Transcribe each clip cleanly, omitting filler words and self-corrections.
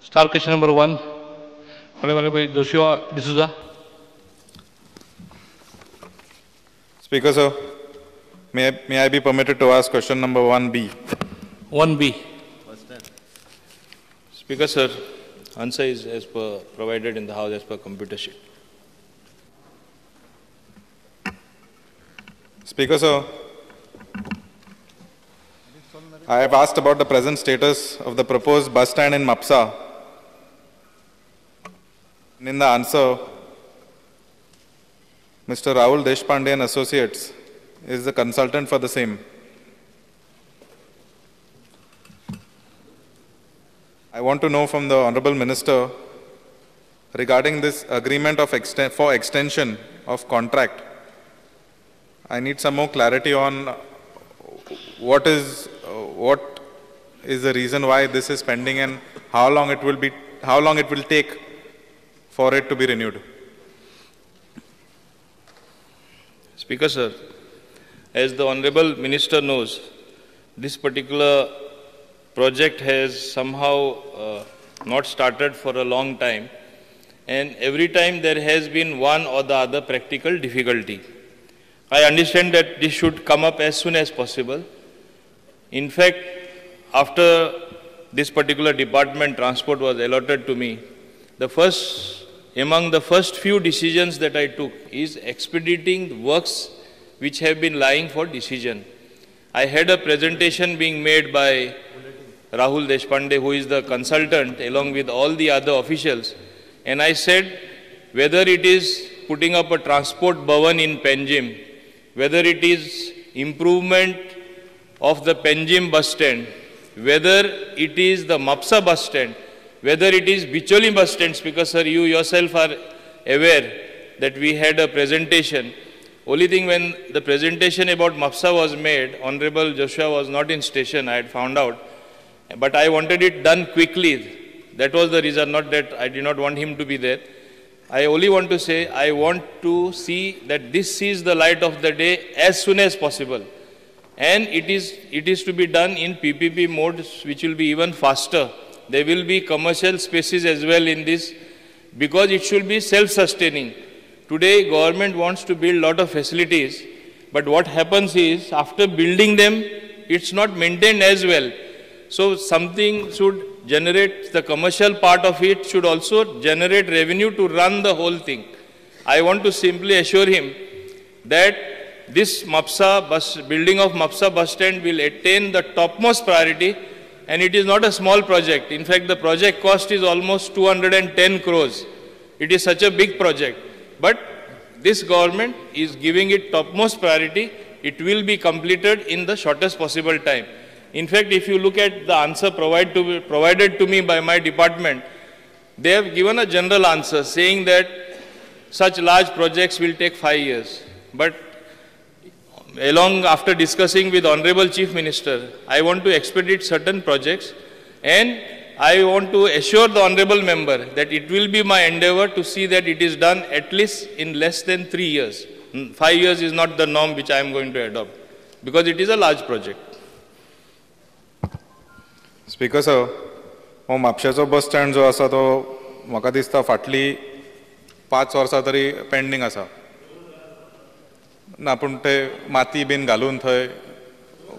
Star question number 1, Honorable Joshua D'Souza. Speaker, sir, may I be permitted to ask question number 1B? 1B. Speaker, sir, answer is as per provided in the House as per computer sheet. Speaker, sir, I have asked about the present status of the proposed bus stand in Mapsa. In the answer, Mr. Rahul Deshpande and Associates is the consultant for the same. I want to know from the Honorable Minister regarding this agreement of for extension of contract. I need some more clarity on what is the reason why this is pending and how long it will take for it to be renewed. Speaker, sir, as the Honorable Minister knows, this particular project has somehow not started for a long time, and every time there has been one or the other practical difficulty. I understand that this should come up as soon as possible. In fact, after this particular department, transport, was allotted to me, among the first few decisions that I took is expediting the works which have been lying for decision. I had a presentation being made by Rahul Deshpande, who is the consultant, along with all the other officials, and I said whether it is putting up a transport bhavan in Panjim, whether it is improvement of the Panjim bus stand, whether it is the Mapsa bus stand, whether it is Bicholi bus stand, because sir, you yourself are aware that we had a presentation. Only thing, when the presentation about Mapsa was made, Honorable Joshua was not in station, I had found out. But I wanted it done quickly. That was the reason, not that I did not want him to be there. I only want to say, I want to see that this sees the light of the day as soon as possible. And it is to be done in PPP mode, which will be even faster. There will be commercial spaces as well in this, because it should be self-sustaining. Today, government wants to build a lot of facilities, but what happens is, after building them, it's not maintained as well. So something should generate, the commercial part of it should also generate revenue to run the whole thing. I want to simply assure him that this building of Mapsa bus stand will attain the topmost priority, and it is not a small project. In fact, the project cost is almost 210 crores. It is such a big project. But this government is giving it topmost priority. It will be completed in the shortest possible time. In fact, if you look at the answer provided to me by my department, they have given a general answer saying that such large projects will take 5 years. But after discussing with Honorable Chief Minister, I want to expedite certain projects, and I want to assure the Honorable Member that it will be my endeavor to see that it is done at least in less than 3 years. 5 years is not the norm which I am going to adopt, because it is a large project. Speaker, sir, म्हापशेचो bus stand जो आसा तो म्हाका दिसता फाटली 5 वर्सां तरी pending आसा ना, पूण ते माती बीन घालून थंय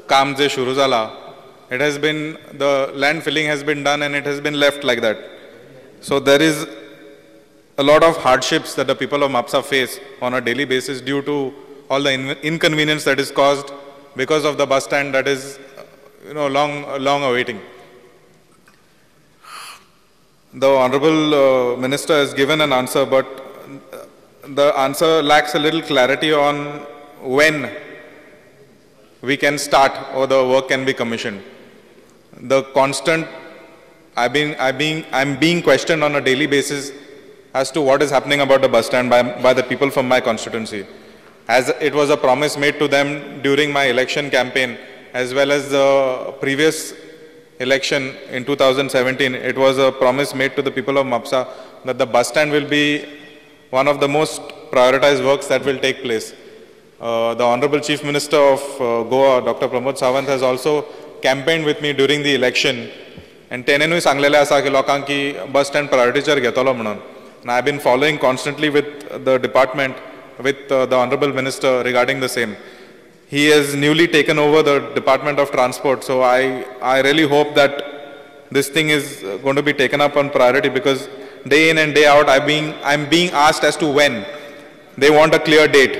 काम जे सुरू जाला, it has been, the land filling has been done and it has been left like that. So there is a lot of hardships that the people of Mapsa face on a daily basis due to all the inconvenience that is caused because of the bus stand that is, long awaiting. The Honorable Minister has given an answer, but the answer lacks a little clarity on when we can start or the work can be commissioned. The constant, I'm being questioned on a daily basis as to what is happening about the bus stand by the people from my constituency. As it was a promise made to them during my election campaign, as well as the previous election in 2017, it was a promise made to the people of Mapsa that the bus stand will be one of the most prioritized works that will take place. The Honorable Chief Minister of Goa, Dr. Pramod Sawant, has also campaigned with me during the election And तेणेनूय सांगलेलें आसा की लोकांक की bus stand प्रायोरिटीचेर घेतलो म्हणून. And I have been following constantly with the department, with the Honorable Minister regarding the same. He has newly taken over the Department of Transport, so I really hope that this thing is going to be taken up on priority, because day in and day out I'm being asked as to when. They want a clear date,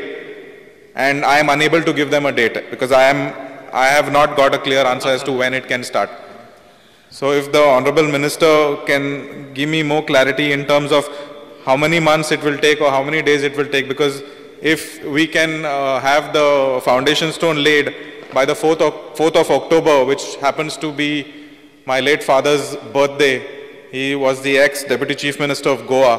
and I am unable to give them a date because I have not got a clear answer as to when it can start. So if the Honorable Minister can give me more clarity in terms of how many months it will take or how many days it will take, because if we can have the foundation stone laid by the 4th of October, which happens to be my late father's birthday, he was the ex-Deputy Chief Minister of Goa,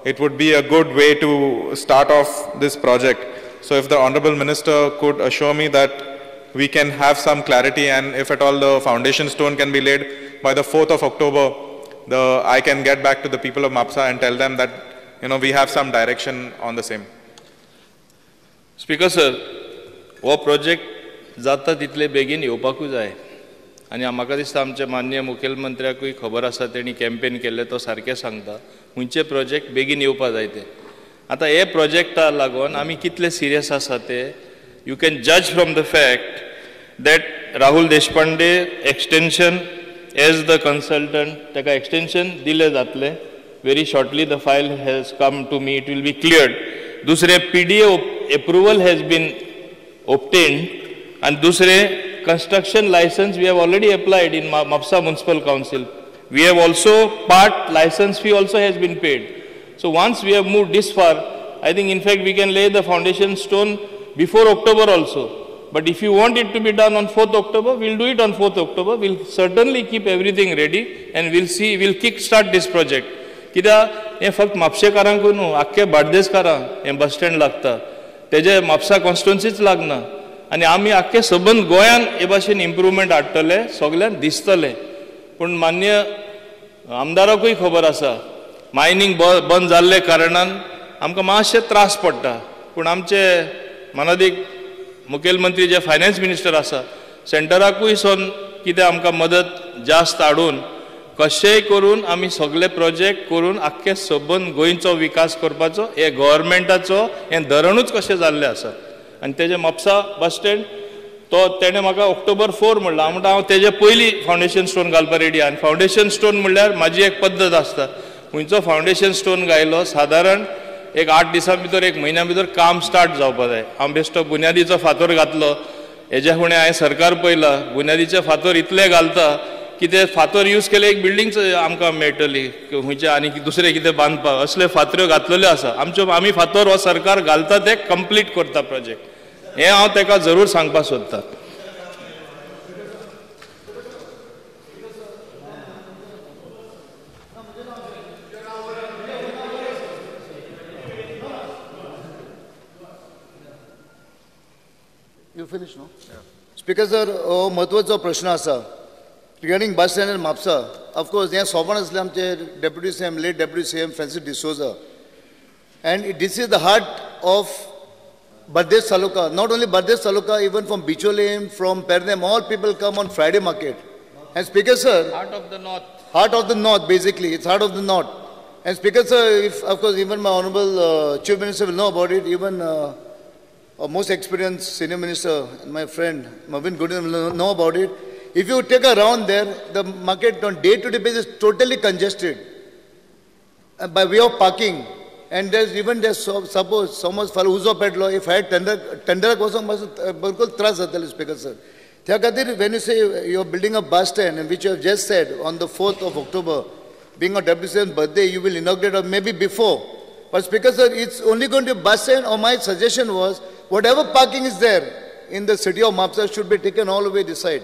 it would be a good way to start off this project. So if the Honorable Minister could assure me that we can have some clarity, and if at all the foundation stone can be laid by the 4th of October, I can get back to the people of Mapsa and tell them that, we have some direction on the same. Speaker sir, हो project जाता तितले बेगीन येवपाकूच जाय. आनी म्हाका दिसता आमच्या माननीय मुखेलमंत्र्याकूय खबर आसा, तेणी कॅम्पेन केल्ले, तो सारकें सांगता खंयचे प्रोजेक्ट बेगीन येवपा जाय ते. आतां हे प्रोजेक्टा लागून आमी कितले सिरियस आसा ते you can judge from the fact that Rahul Deshpande extension as the consultant, taka extension dile jatle. Very shortly the file has come to me, it will be cleared. Dusre PDA approval has been obtained, and dusre construction license we have already applied in Mapsa Municipal Council. We have also part license fee also has been paid. So once we have moved this far, I think in fact we can lay the foundation stone before October also. But if you want it to be done on 4th October, we'll do it on 4th October. We'll certainly keep everything ready, and we'll kick start this project. कित्याक हे फक्त म्हापशेकारांकूय न्हू, आख्खे बार्देसकारांक हे bus stand लागता. तेजे म्हापसा कॉन्स्टिट्युएन्सीच लागना, आनी आमी आख्खे सबंद गोंयान हे भाशेन इम्प्रुवमेंट हाडटले, सगळ्यांक दिसतले. पूण मान्य आमदाराकूय खबर आसा, मायनींग बंद जाल्ले कारणान आमकां मातशे त्रास पडटा. पूण आमचे माननीय मुखेलमंत्री जे फायनान्स मिनिस्टर आसा, सेंटराकूय सोन कितें आमकां मदत जास्त हाडून कशेंय करून आमी सगळे प्रोजेक्ट करून आख्खे सबंद गोंयचो विकास करपाचो, हे गव्हर्मेंटाचो हें धरणूच कशें जाल्लें आसा. आनी तेजे म्हापसा बस स्टँड तो तेणें म्हाका ऑक्टोबर 4 म्हणला. हांव म्हणटा हांव तेजे पयलीं फावंडेशन स्टोन घालपाक रेडी. आनी फावंडेशन स्टोन म्हणल्यार म्हाजी एक पद्दत आसता, खंयचो फावंडेशन स्टोन घायलो सादारण एक 8 दिसां भितर, एक म्हयन्या भितर काम स्टार्ट जावपाक जाय. हांव बेश्टो बुन्यादीचो फातर घातलो, हेज्या फुडें हांवें सरकार पळयलां, बुन्यादीचे फातर इतले घालता की ते फातर यूज केले एक बिल्डींग आमकां मेळटली खंयचे आनी दुसरें कितें बांदपाक, असले फातऱ्यो घातलेल्यो आसा. आमी फातर हो सरकार घालता ते कंप्लीट करता प्रोजेक्ट. हें हांव ताका जरूर सांगपाक सोदतां. You finish, no? Yeah. Speaker sir, महत्वाचो प्रश्न आसा regarding bus stand in Mapsa. Of course, here sovereign asle amche Deputy CM, late Deputy CM Francis D'Souza, and this is the heart of Bardesh Taluka. Not only Bardesh Taluka, even from Bicholim, from Perdem, all people come on Friday market. And Speaker sir, Heart of the North. Heart of the North, basically, it's heart of the North. And Speaker sir, if of course even my honourable Chief Minister will know about it, even most experienced senior minister, my friend Marvin Goodwin will know about it. If you take a round there, the market on day-to-day basis is totally congested by way of parking. And there's suppose someone's Faluzo Pedlo, if I had tender kosam bilkul tras atal Speaker sir. When you say you're building a bus stand, which you have just said on the 4th of October, being a WCM's birthday, you will inaugurate or maybe before. But Speaker sir, it's only going to be bus stand, or my suggestion was, whatever parking is there in the city of Mapsa should be taken all the way this side,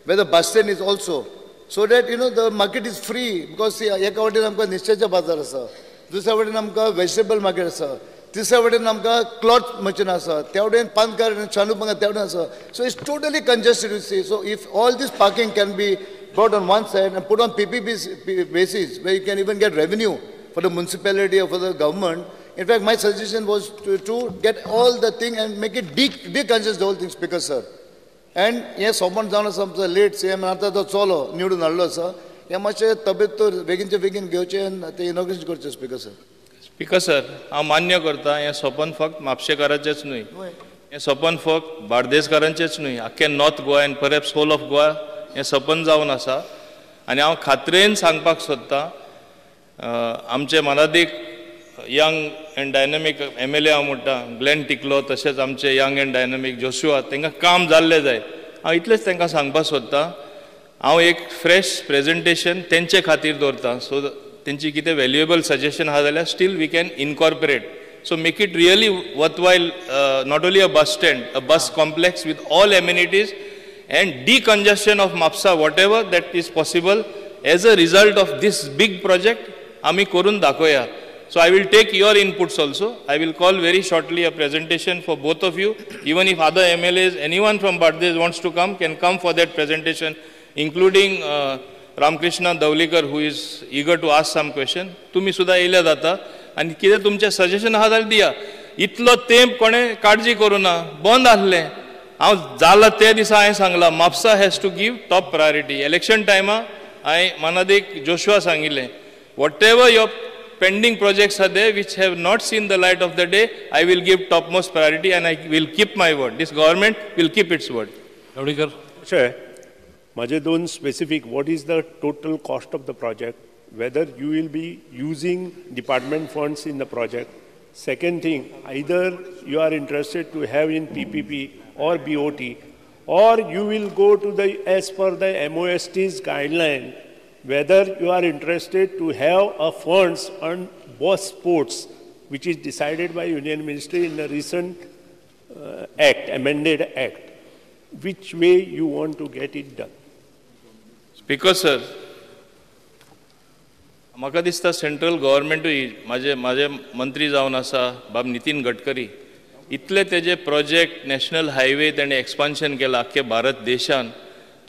where the bus stand is also. So that, the market is free. Because see, एक वाटे आमका निश्चयाचा बाजार आसा, दुसऱ्या वाटे आमका vegetable market आसा, तिसऱ्या वाटे आमका cloth merchant आसा, त्या वाटेन पानकार आणि चालू पंगा त्या वाटेन आसा. So it's totally congested, you see. So if all this parking can be brought on one side and put on PPP basis, where you can even get revenue for the municipality or for the government. In fact, my suggestion was to get all the thing and make it decongest the whole thing, Speaker sir. And yes, someone down some late CM after the solo new to Nallo sir. हे मातशें तब्येत तर बेगीनचे बेगीन घेवचे आनी ते inauguration करचे speaker sir. Speaker sir, हांव मान्य करता हें स्वपन फक्त म्हापशेकाराचेंच न्हय, हें स्वपन फक्त बार्देसकारांचेंच न्हय, आख्खे north Goa and perhaps whole of Goa हें स्वपन जावन आसा. आनी हांव खात्रेन सांगपाक सोदतां आमचे मनादीक यंग एंड डायनॅमीक MLA हांव म्हणटा ग्लेन टिकलो, तशेंच आमचे यंग एंड डायनॅमीक जोशुआ, तांकां काम जाल्लें जाय. हांव इतलेंच तांकां सांगपाक सोदतां, हांव एक फ्रेश प्रेजेंटेशन तेंचे खातीर दवरतां. सो तेंची कितें व्हॅल्युएबल सजेशन आहा जाल्यार still we can incorporate. So make it really worthwhile, not only a bus stand, a bus complex with all amenities and decongestion of Mapsa, whatever that is possible as a result of this big project, Ami Korun Dakoya. So I will take your inputs also. I will call very shortly a presentation for both of you. Even if other MLAs, anyone from Bardes wants to come, can come for that presentation, including Ramkrishna Davlikar, who is eager to ask some question. Tumi Sudha Ilya Data. आणि कितें तुमचें suggestion आहा जाल्यार दिया. इतलो तेंप कोणें काळजी करूं ना, बंद आसलें. हांव जालां ते दिसा हांवें सांगलां Mapusa has to give top priority. Election टायमा हांवें मनादीक जोशुआ सांगिल्लें, whatever your pending projects are they which have not seen the light of the day, I will give topmost priority and I will keep my word. This government will keep its word. Davlikar. Sure. माझे दोन specific, what is the total cost of the project? Whether you will be using department funds in the project. Second thing, either you are interested to have in PPP or BOT, or you will go to the, as per the MOST's guideline, whether you are interested to have a funds on bus sports, which is decided by Union Ministry in the recent act, amended act. Which way you want to get it done? Speaker sir, म्हाका दिसता central गव्हर्मेंटूय माझे मंत्री जावन आसा बाब नितीन गडकरी, इतले तेजे project national highway तेणें एक्सपान्शन केलां आख्खे भारत देशान,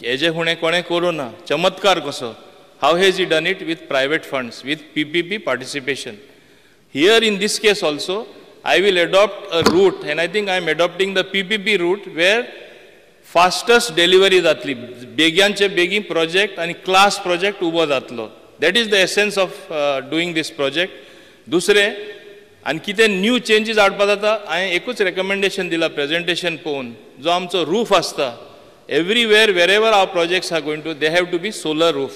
हेजे फुडें कोणें करूं ना. चमत्कार कसो. How has he done it with private funds, with PPP participation. Here in this case also I will adopt a route and I think I am adopting the PPP route where fastest delivery जातली, बेग्यांचे बेगीन project आनी class project उबो जातलो. That is the essence of doing this project. दुसरें आनी कितें new changes हाडपा जाता, हांवें एकूच रेकमेंडेशन दिला प्रेजेंटेशन पळोवन, जो आमचो रूफ आसता everywhere wherever our projects are going to, they have to be solar roof.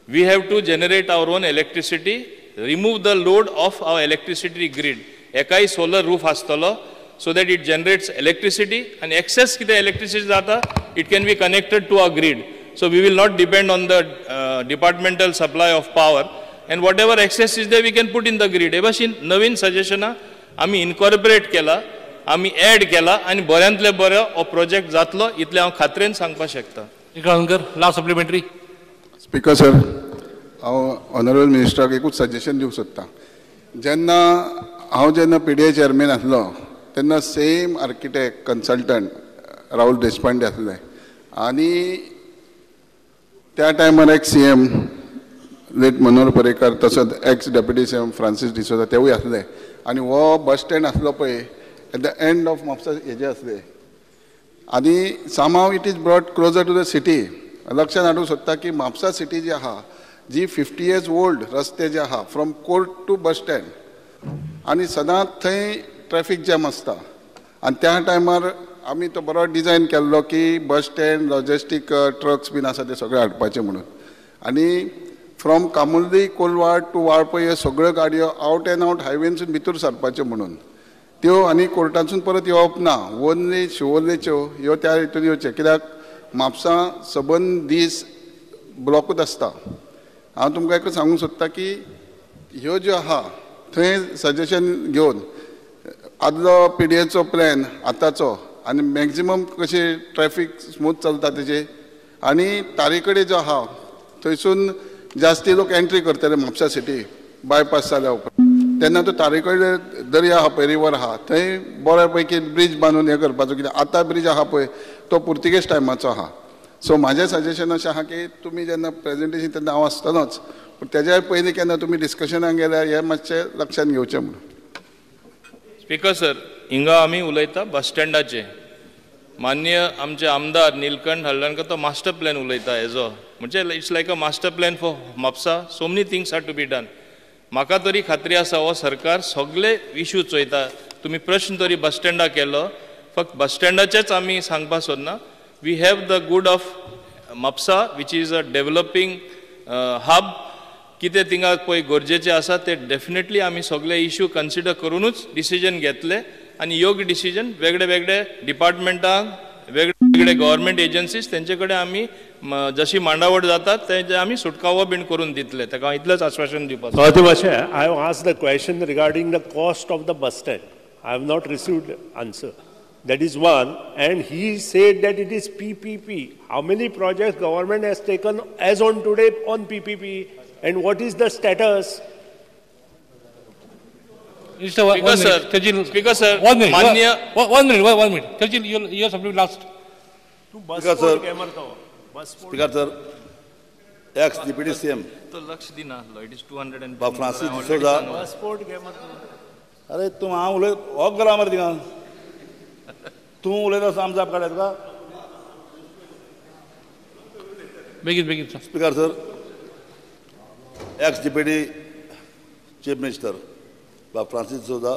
We have to generate our own electricity, remove the load of our electricity grid. एकाय सोलर रूफ आसतलो so that it generates electricity and excess कितें electricity जाता, it can be connected to our grid. So we will not depend on the departmental supply of power, and whatever excess is there we can put in the grid. हे भाशेन नवीन सजेशनां आमी incorporate केला, आमी add केला आनी बऱ्यांतले बरो हो project जातलो, इतलें हांव खात्रेन सांगपाक शकता. Last supplementary. स्पीकर सर, हांव ऑनरेबल मिनिस्टराक एकूच सजेशन दिवंक सोदतां. जेन्ना PDA चेअरमॅन आसलो तेन्ना same architect consultant Rahul Deshpande आसले, आनी त्या टायमार ex CM late Manohar Parrikar, तसोच ex deputy CM Francis D'Souza तेवूय आसले. आनी हो बस स्टँड आसलो पळय at the end of Mapusa हेजे आसले, आनी सामहाव it is brought closer to the city. लक्षांत हाडूंक सोदता की म्हापसा सिटी जी आहा, जी 50 years ओल्ड रस्ते जे आहा from court to bus stand, आनी सदांच थंय ट्रॅफिक जॅम आसता. आनी त्या टायमार आमी तो बरो डिजायन केल्लो की bus stand logistic trucks been आसा ते सगळे हाडपाचे म्हणून. आनी फ्रॉम कामुर्दी कोलवाड टू वाळपय ह्यो सगळ्यो गाडयो आवट एंड आवट हायवेनसून भितर सरपाच्यो म्हणून, त्यो आनी कोर्टासून परत येवप ना. ओन्ली शिवोलेच्यो ह्यो त्या हितून येवचे, कित्याक म्हापसा सबंद दीस ब्लॉकूच आसता. हांव तुमकां एकच सांगूंक सोदता की ह्यो ज्यो आहा थंय सजेशन घेवन आदलो PDAचो प्लॅन आतांचो आनी मॅक्झिमम कशी ट्रॅफिक स्मूथ चलता तेजे, आनी तारीकडेन जो आहा थंयसून जास्ती लोक एंट्री करतले म्हापसा सिटी बायपास जाल्या उपरांत. तेन्ना तो तारीकडेन दर्या आहा पळय, रिवर आहा, थंय बऱ्या पैकी ब्रीज बांदून हें करपाचो, कित्याक आतां ब्रीज आहा पळय तो पुर्तुगेज टायमाचो आहा. सो म्हाजें सजेशन अशें आहा की तुमी जेन्ना प्रेजेंटेशन तेन्ना हांव आसतलोच, पूण तेज्या पयलीं केन्ना तुमी डिस्कशनाक गेल्यार हें मातशें लक्षांत घेवचें म्हणून. स्पीकर सर, हिंगा आमी उलयता बस स्टँडाचे. माननीय आमचे आमदार नीलकंठ हळदणकर तो मास्टर प्लॅन उलयता हेजो म्हणजे it's like a master plan for Mapusa so many things are to be done म्हाका तरी खात्री आसा हो सरकार सगळे इश्यू चोयता तुम्ही प्रश्न तरी बस स्टँडाक केलो फक्त बस स्टँडाचेच आमी सांगपाक सोदना we have the good of Mapusa which is a developing hub कितें थिंगा पळय गरजेचें आसा ते डेफिनेटली आमी सगळे इश्यू कन्सिडर करूनच डिसिजन घेतले आणि योग्य डिसिजन वेगळे वेगळे डिपार्टमेंटांक वेगळे वेगळे गव्हर्मेंट एजन्सीज तेंचे कडेन आमी जशी मांडावळ जातात तेंचे आमी सुटकावो बीन करून दितले ताका इतलेंच आश्वासन दिवपाक I have asked the question regarding the cost of the bus stand. I have not received answer. That is one. And he said that it is PPP. How many projects government has taken as on today on PPP? And what is the status? Speaker sir, one minute. Churchill, you have something last. Speaker sir, ex-deputy CM. तो लक्ष दिना it is 200 बाब Francis D'Souza अरे तू हांव उलय हो गेला मरे थिंगा तूं उलयता साम जाप काडया तुका बेगीन speaker sir ex-deputy chief minister बाब फ्रांसिस डिसोजा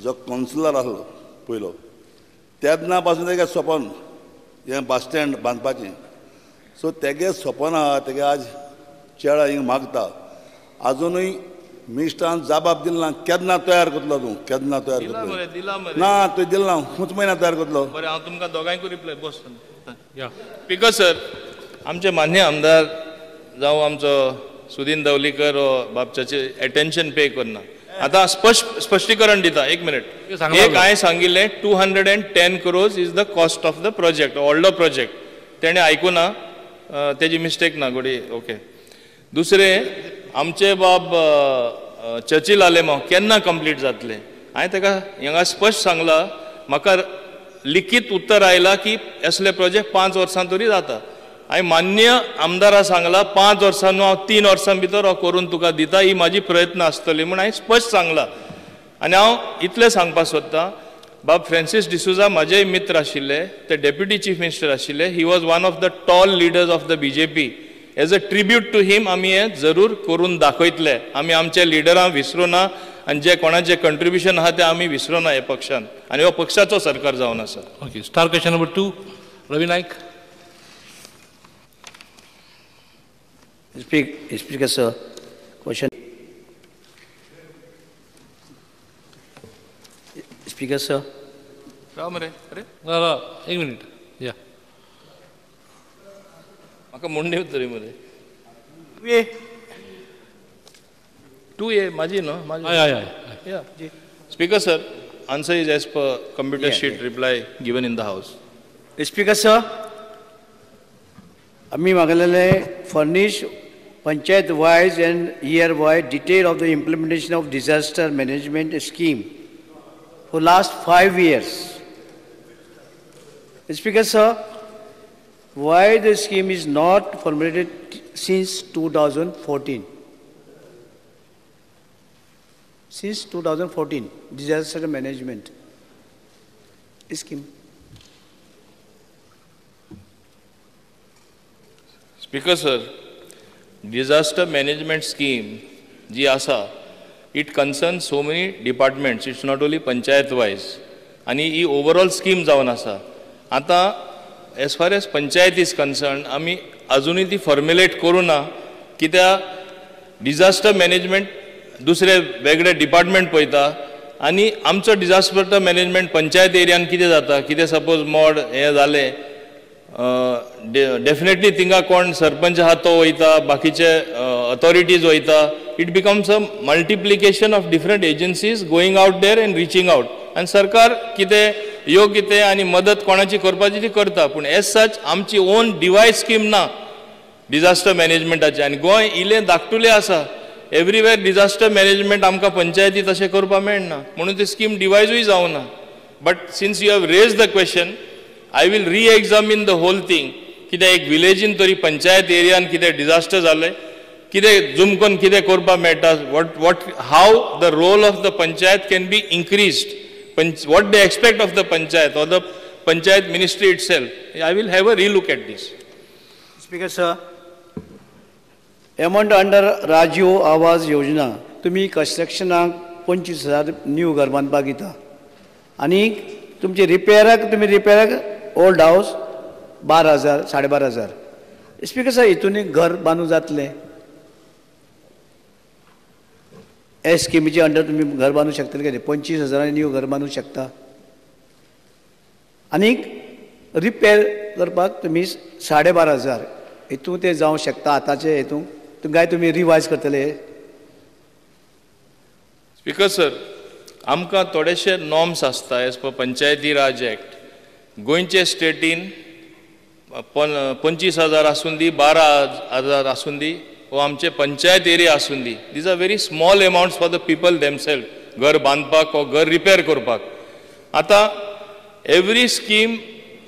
जो काउन्सिलर आसलो पयलो तेन्ना पासून तेगे सपन हें बस स्टँड बांदपाचें सो तेगे सपन आहा तेगे आज चेडा हिंग मागता अजूनय मिनिस्टरान जबाब दिलो ना केन्ना तयार करतलो तूं केन्ना तयार करतलो ना तुवें दिलो ना खूंच म्हयन्या तयार करतलो बरें हांव तुमकां दोगांयकूय रिप्लाय बस स्पीकर सर आमचे मान्य आमदार जावं आमचो सुदीन दवलीकर बाबच्याचे अटेन्शन पे करना आतां स्पश्टीकरण दिता एक मिनिट एक हांवें सांगिल्लें 210 crores is the cost of the project व्हडलो प्रोजेक्ट तेणें आयकुना तेजी मिस्टेक ना गोडी ओके दुसरें आमचे बाब चर्चिल आलेमांव केन्ना कंप्लीट जातले हांवें ताका हांगा स्पश्ट सांगलां म्हाका लिखीत उत्तर आयलां की असले प्रोजेक्ट 5 वर्सां तरी जाता हांवें मान्य आमदारा सांगलां 5 वर्सां न्हू हांव 3 वर्सां भितर हो करून तुका दिता ही म्हाजी प्रयत्न आसतली म्हूण हांवें स्पश्ट सांगलां आनी हांव इतलें सांगपाक सोदतां बाब फ्रांसिस डिसोजा म्हाजेय मित्र आशिल्ले ते डेप्युटी चीफ मिनिस्टर आशिल्ले he was one of the tall leaders of the BJP as a tribute to him आमी हें जरूर करून दाखयतले आमी आमच्या लिडरांक विसरूना आनी जे कोणाचें कंट्रिब्युशन आहा तें आमी विसरूना हे पक्षान आनी हो पक्षाचो सरकार जावन आसा okay star question number 2 Ravi Naik Speaker sir, question. Speaker sir. राव मरे अरे एक मिनिट या म्हाका म्हणणे तरी मरे 2A माझी न्हू माझी या speaker sir answer is as per computer sheet reply given in the house Speaker sir, आम्ही मागलेले furnish panchayat wise and year wise detail of the implementation of disaster management scheme for last 5 years. Speaker sir, why the scheme is not formulated since 2014? Since 2014, disaster management scheme. Speaker sir, disaster management scheme जी आसा it concerns so many departments, it's not only panchayat wise आणि ही overall scheme जावन आसा आता as far as panchayat is concerned आमी अजूनही ती formulate करू ना कित्याक disaster management दुसरे वेगळे डिपार्टमेंट पळयता आणि आमचो डिजास्टर मॅनेजमेंट पंचायत एरियान कितें जाता कितें सपोज मोड हें जालें डेफिनेटली थिंगा कोण सरपंच आहा तो वयता बाकीचे अथॉरिटीज वयता it becomes a multiplication of different agencies going out there and reaching out आनी सरकार कितें योग्य कितें आनी मदत कोणाची करपाची ती करता पूण एज सच आमची ओन डिवायस स्कीम ना डिजास्टर मॅनेजमेंटाची आनी गोंय इल्लें धाकटुलें आसा एवरीवेर डिजास्टर मॅनेजमेंट आमकां पंचायती तशें करपाक मेळना म्हणून ती स्कीम डिवायजूय जावना but since you have raise the question I will re-examine the whole thing. कितें एक विलेजीन तरी पंचायत एरियान कितें डिजास्टर जालें कितें झूम करून कितें करपाक मेळटा how the role of the panchayat can be increased what they expect of the panchayat or the Panchayat Ministry itself. I will have a relook at this. Speaker sir, amount under Rajiv Awas Yojana, तुम्ही constructionाक 25,000 new घर बांधपाक दिता आनी तुमचे रिपेयराक old house 12,000 12,500. Speaker sir हितून घर बांदूं जातलें? हे स्किमीच्या under तुम्ही घर बांदूं शकतले का? 25,000 न्यू घर बांदूं शकता आनी रिपेर करपाक तुम्ही 12,500 हितून ते जावं शकता. आतांचे हितून काय तुम्ही रिवायज करतले? स्पीकर सर, आमकां थोडेशे नॉर्म्स आसता एज पर पंचायती राज एक्ट. गोंयचे स्टेटीन 25,000 आसून दी, 12,000 आसून दी, वो आमचे पंचायत एरिया आसून दी. These are very small amounts for the people themselves, घर बांदपाक वा घर रिपेर करपाक. आतां every scheme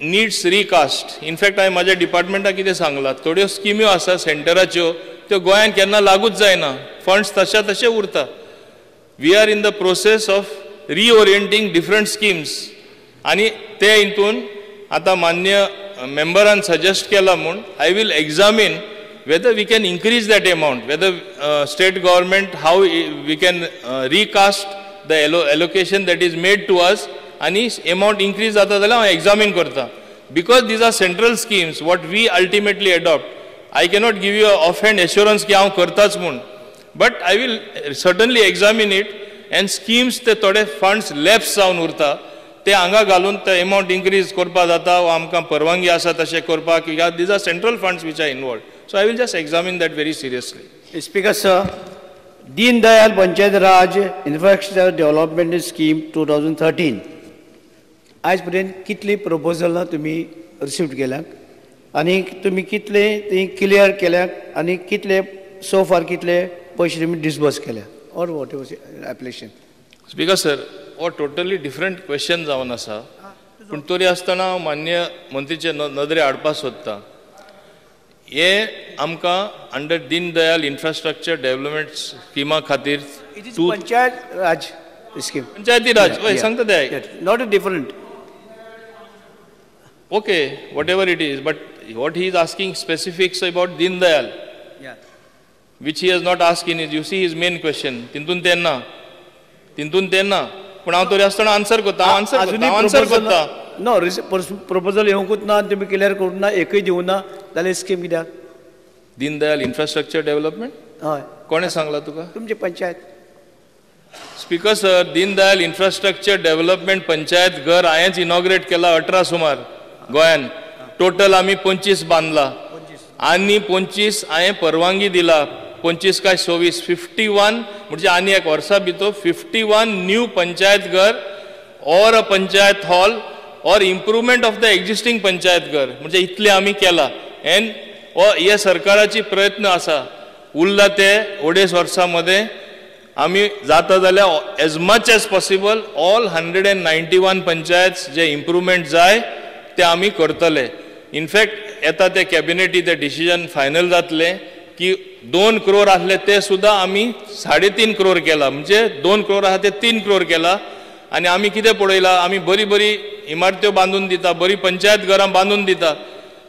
needs recast. In fact हांवें म्हाज्या डिपार्टमेंटाक कितें सांगलां, थोड्यो स्किम्यो आसा सेंटराच्यो त्यो गोंयांत केन्ना लागूच जायना, फंड्स तशे उरता. We are in the process of reorienting different schemes आनी ते हितून आतां मान्य मेंबरान सजेस्ट केला म्हूण I will examine whether we can increase that amount, whether state government, how we can recast the allocation that is made to us, and amount increase jata jaल्यार हांव examine करता. Because these are central schemes, what we ultimately adopt, I cannot give you an offhand assurance की हांव करताच म्हूण, but I will certainly examine it, and schemes ते थोडे funds lapse जावन उरता ते हांगा घालून ते amount increase करपा जाता वा आमकां परवानगी आसा तशें करपाक. These are central funds which are involved. So I will just examine that very seriously. Speaker sir, Deen Dayal Panchayat Raj Infrastructure Development Scheme 2013. आज पर्यंत कितली प्रपोजलां तुम्ही रिसीव्ड केल्यात आनी तुम्ही कितले ती क्लियर केल्यात आनी कितले सो फार कितले पयशे तुम्ही डिसबर्स केल्या और what was application? Speaker sir, हो टोटली डिफरंट क्वेश्चन जावन आसा, पूण तरी आसतना हांव मान्य मंत्रीचे नदरे हाडपाक सोदतां. हे आमकां under Deen Dayal infrastructure development स्किमा खातीर पंचायत राज स्कीम, पंचायती राज हय सांगता ते not different. Okay, whatever it is, but what he is asking specifics about Deen Dayal, which he has not asked in his, you see his main question, तिंतून तेन्ना, पण हांव तरी आसतना answer करता, आन्सर करता. नो प्रपोजल येवंकूच ना, तुम्ही clear करूंक ना, एकूय दिवं ना, जाल्यार स्कीम कित्याक? दीन दयाल इन्फ्रास्ट्रक्चर डेव्हलपमेंट हय कोणे सांगला तुका? तुमची panchayat. Speaker sir, Deen Dayal infrastructure development panchayat घर हांवेंच इनॉग्रेट केला 18 सुमार गोंयान. टोटल आमी 25 बांदला आनी 25 हांवें परवानगी दिला, 25 काय 26, 51 म्हणजे आनी एक वर्सा भितर 51 न्यू पंचायत घर और अ पंचायत हॉल और improvement of the existing panchayat घर म्हणजे इतले आमी केला. एंड हे सरकाराची प्रयत्न आसा उरला ते अडेच वर्सांमध्ये आमी जाता जाल्यार as much as possible all 191 panchayat जे इम्प्रूवमेंट जाय ते आमी करतले. इनफॅक्ट येता ते कॅबिनेटी ते डिसिजन फायनल जातले की 2 करोड आसले ते सुद्धा आमी 3.5 करोड केला, म्हणजे 2 करोड आहा ते 3 करोड केला. आनी आमी कितें पळयला, आमी बरी इमारत्यो बांदून दिता, बरी पंचायत घरां बांदून दिता,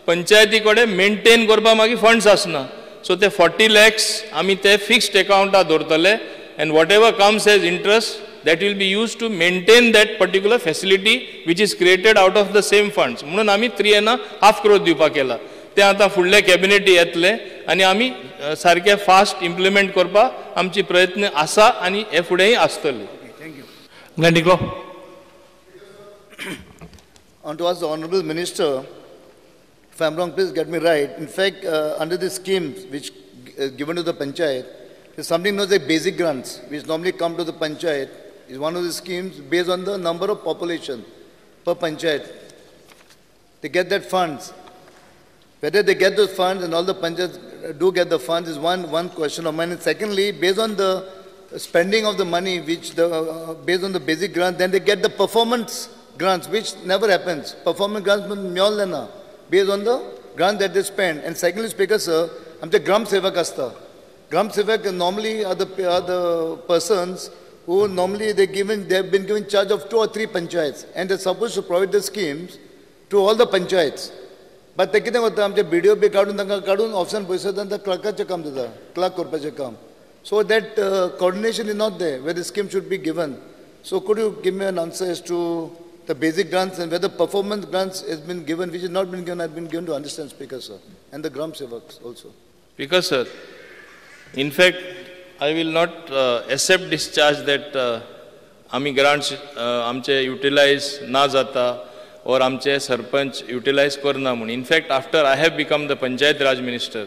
पंचायती कडेन मेंटेन करपाक मागीर फंड्स आसना. सो ते 40 lakhs आमी ते फिक्स्ड अकाउंटात दवरतले, and whatever comes as interest that will be used to maintain that particular facility which is created out of the same funds. म्हणून आमी 3.5 crore दिवपाक केला. ते आता फुडले कॅबिनेटी येतले आनी आमी सारखे फास्ट इम्प्लिमेंट करपाक आमची प्रयत्न आसा आनी हे फुडेंय आसतले. Gandiklo. On to ask the Honorable Minister, if I'm wrong, please get me right. In fact, under the schemes which given to the Panchayat, there's something known as like basic grants, which normally come to the Panchayat, is one of the schemes based on the number of population per Panchayat. They get that funds. Whether they get those funds and all the Panchayats do get the funds is one question of mine. And secondly, based on the spending of the money, which based on the basic grant, then they get the performance grants, which never happens. Performance grants based on the grant that they spend. And secondly, Speaker Sir, the Gram Sevak asta. Gram Sevak normally are the persons who normally they have been given charge of 2 or 3 panchayats, and they're supposed to provide the schemes to all the panchayats. But ते कितें करता आमचे BDO बी काडून ऑफिसान पयस जाता क्लर्काचें काम जाता, क्लर्क करपाचें काम. So that coordination is not there where the scheme should be given. So could you give me an answer as to the basic grants and whether performance grants has been given, which has not been given, has been given to understand, Speaker, sir, and the Gram Sevaks also. Speaker, sir, in fact, I will not accept this charge that आमी grants आमचे utilize ना जाता or आमचे sarpanch utilize करना म्हणून. In fact, after I have become the Panchayat Raj Minister,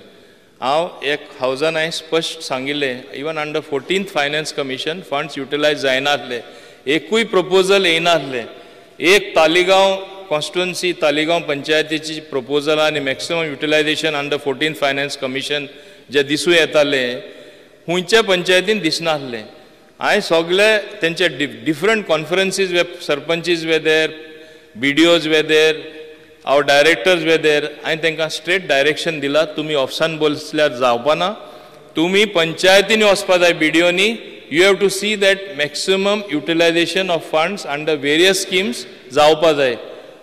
हांव एक हावजान हांवें स्पश्ट सांगिल्लें, even under 14th finance commission funds utilise जायनासले, एकूय प्रपोजल येयनासले. एक तालिगांव कॉन्स्टिट्युएन्सी तालिगांव पंचायतीची प्रपोजल आनी maximum utilisation under 14th finance commission जे दिसूं येताले हुंयच्या पंचायतीन दिसनासले. हांवें सगळे तेंचे different conferences sarpanches were there, BDOs were there, our directors were there. हांवें तांकां स्ट्रेट डायरेक्शन दिला, तुमी ऑफिसान बसल्यार जावपाना, तुमी पंचायतींनी वचपा जाय BDOनी. You have to see that maximum utilization of funds under various schemes जावपा जाय.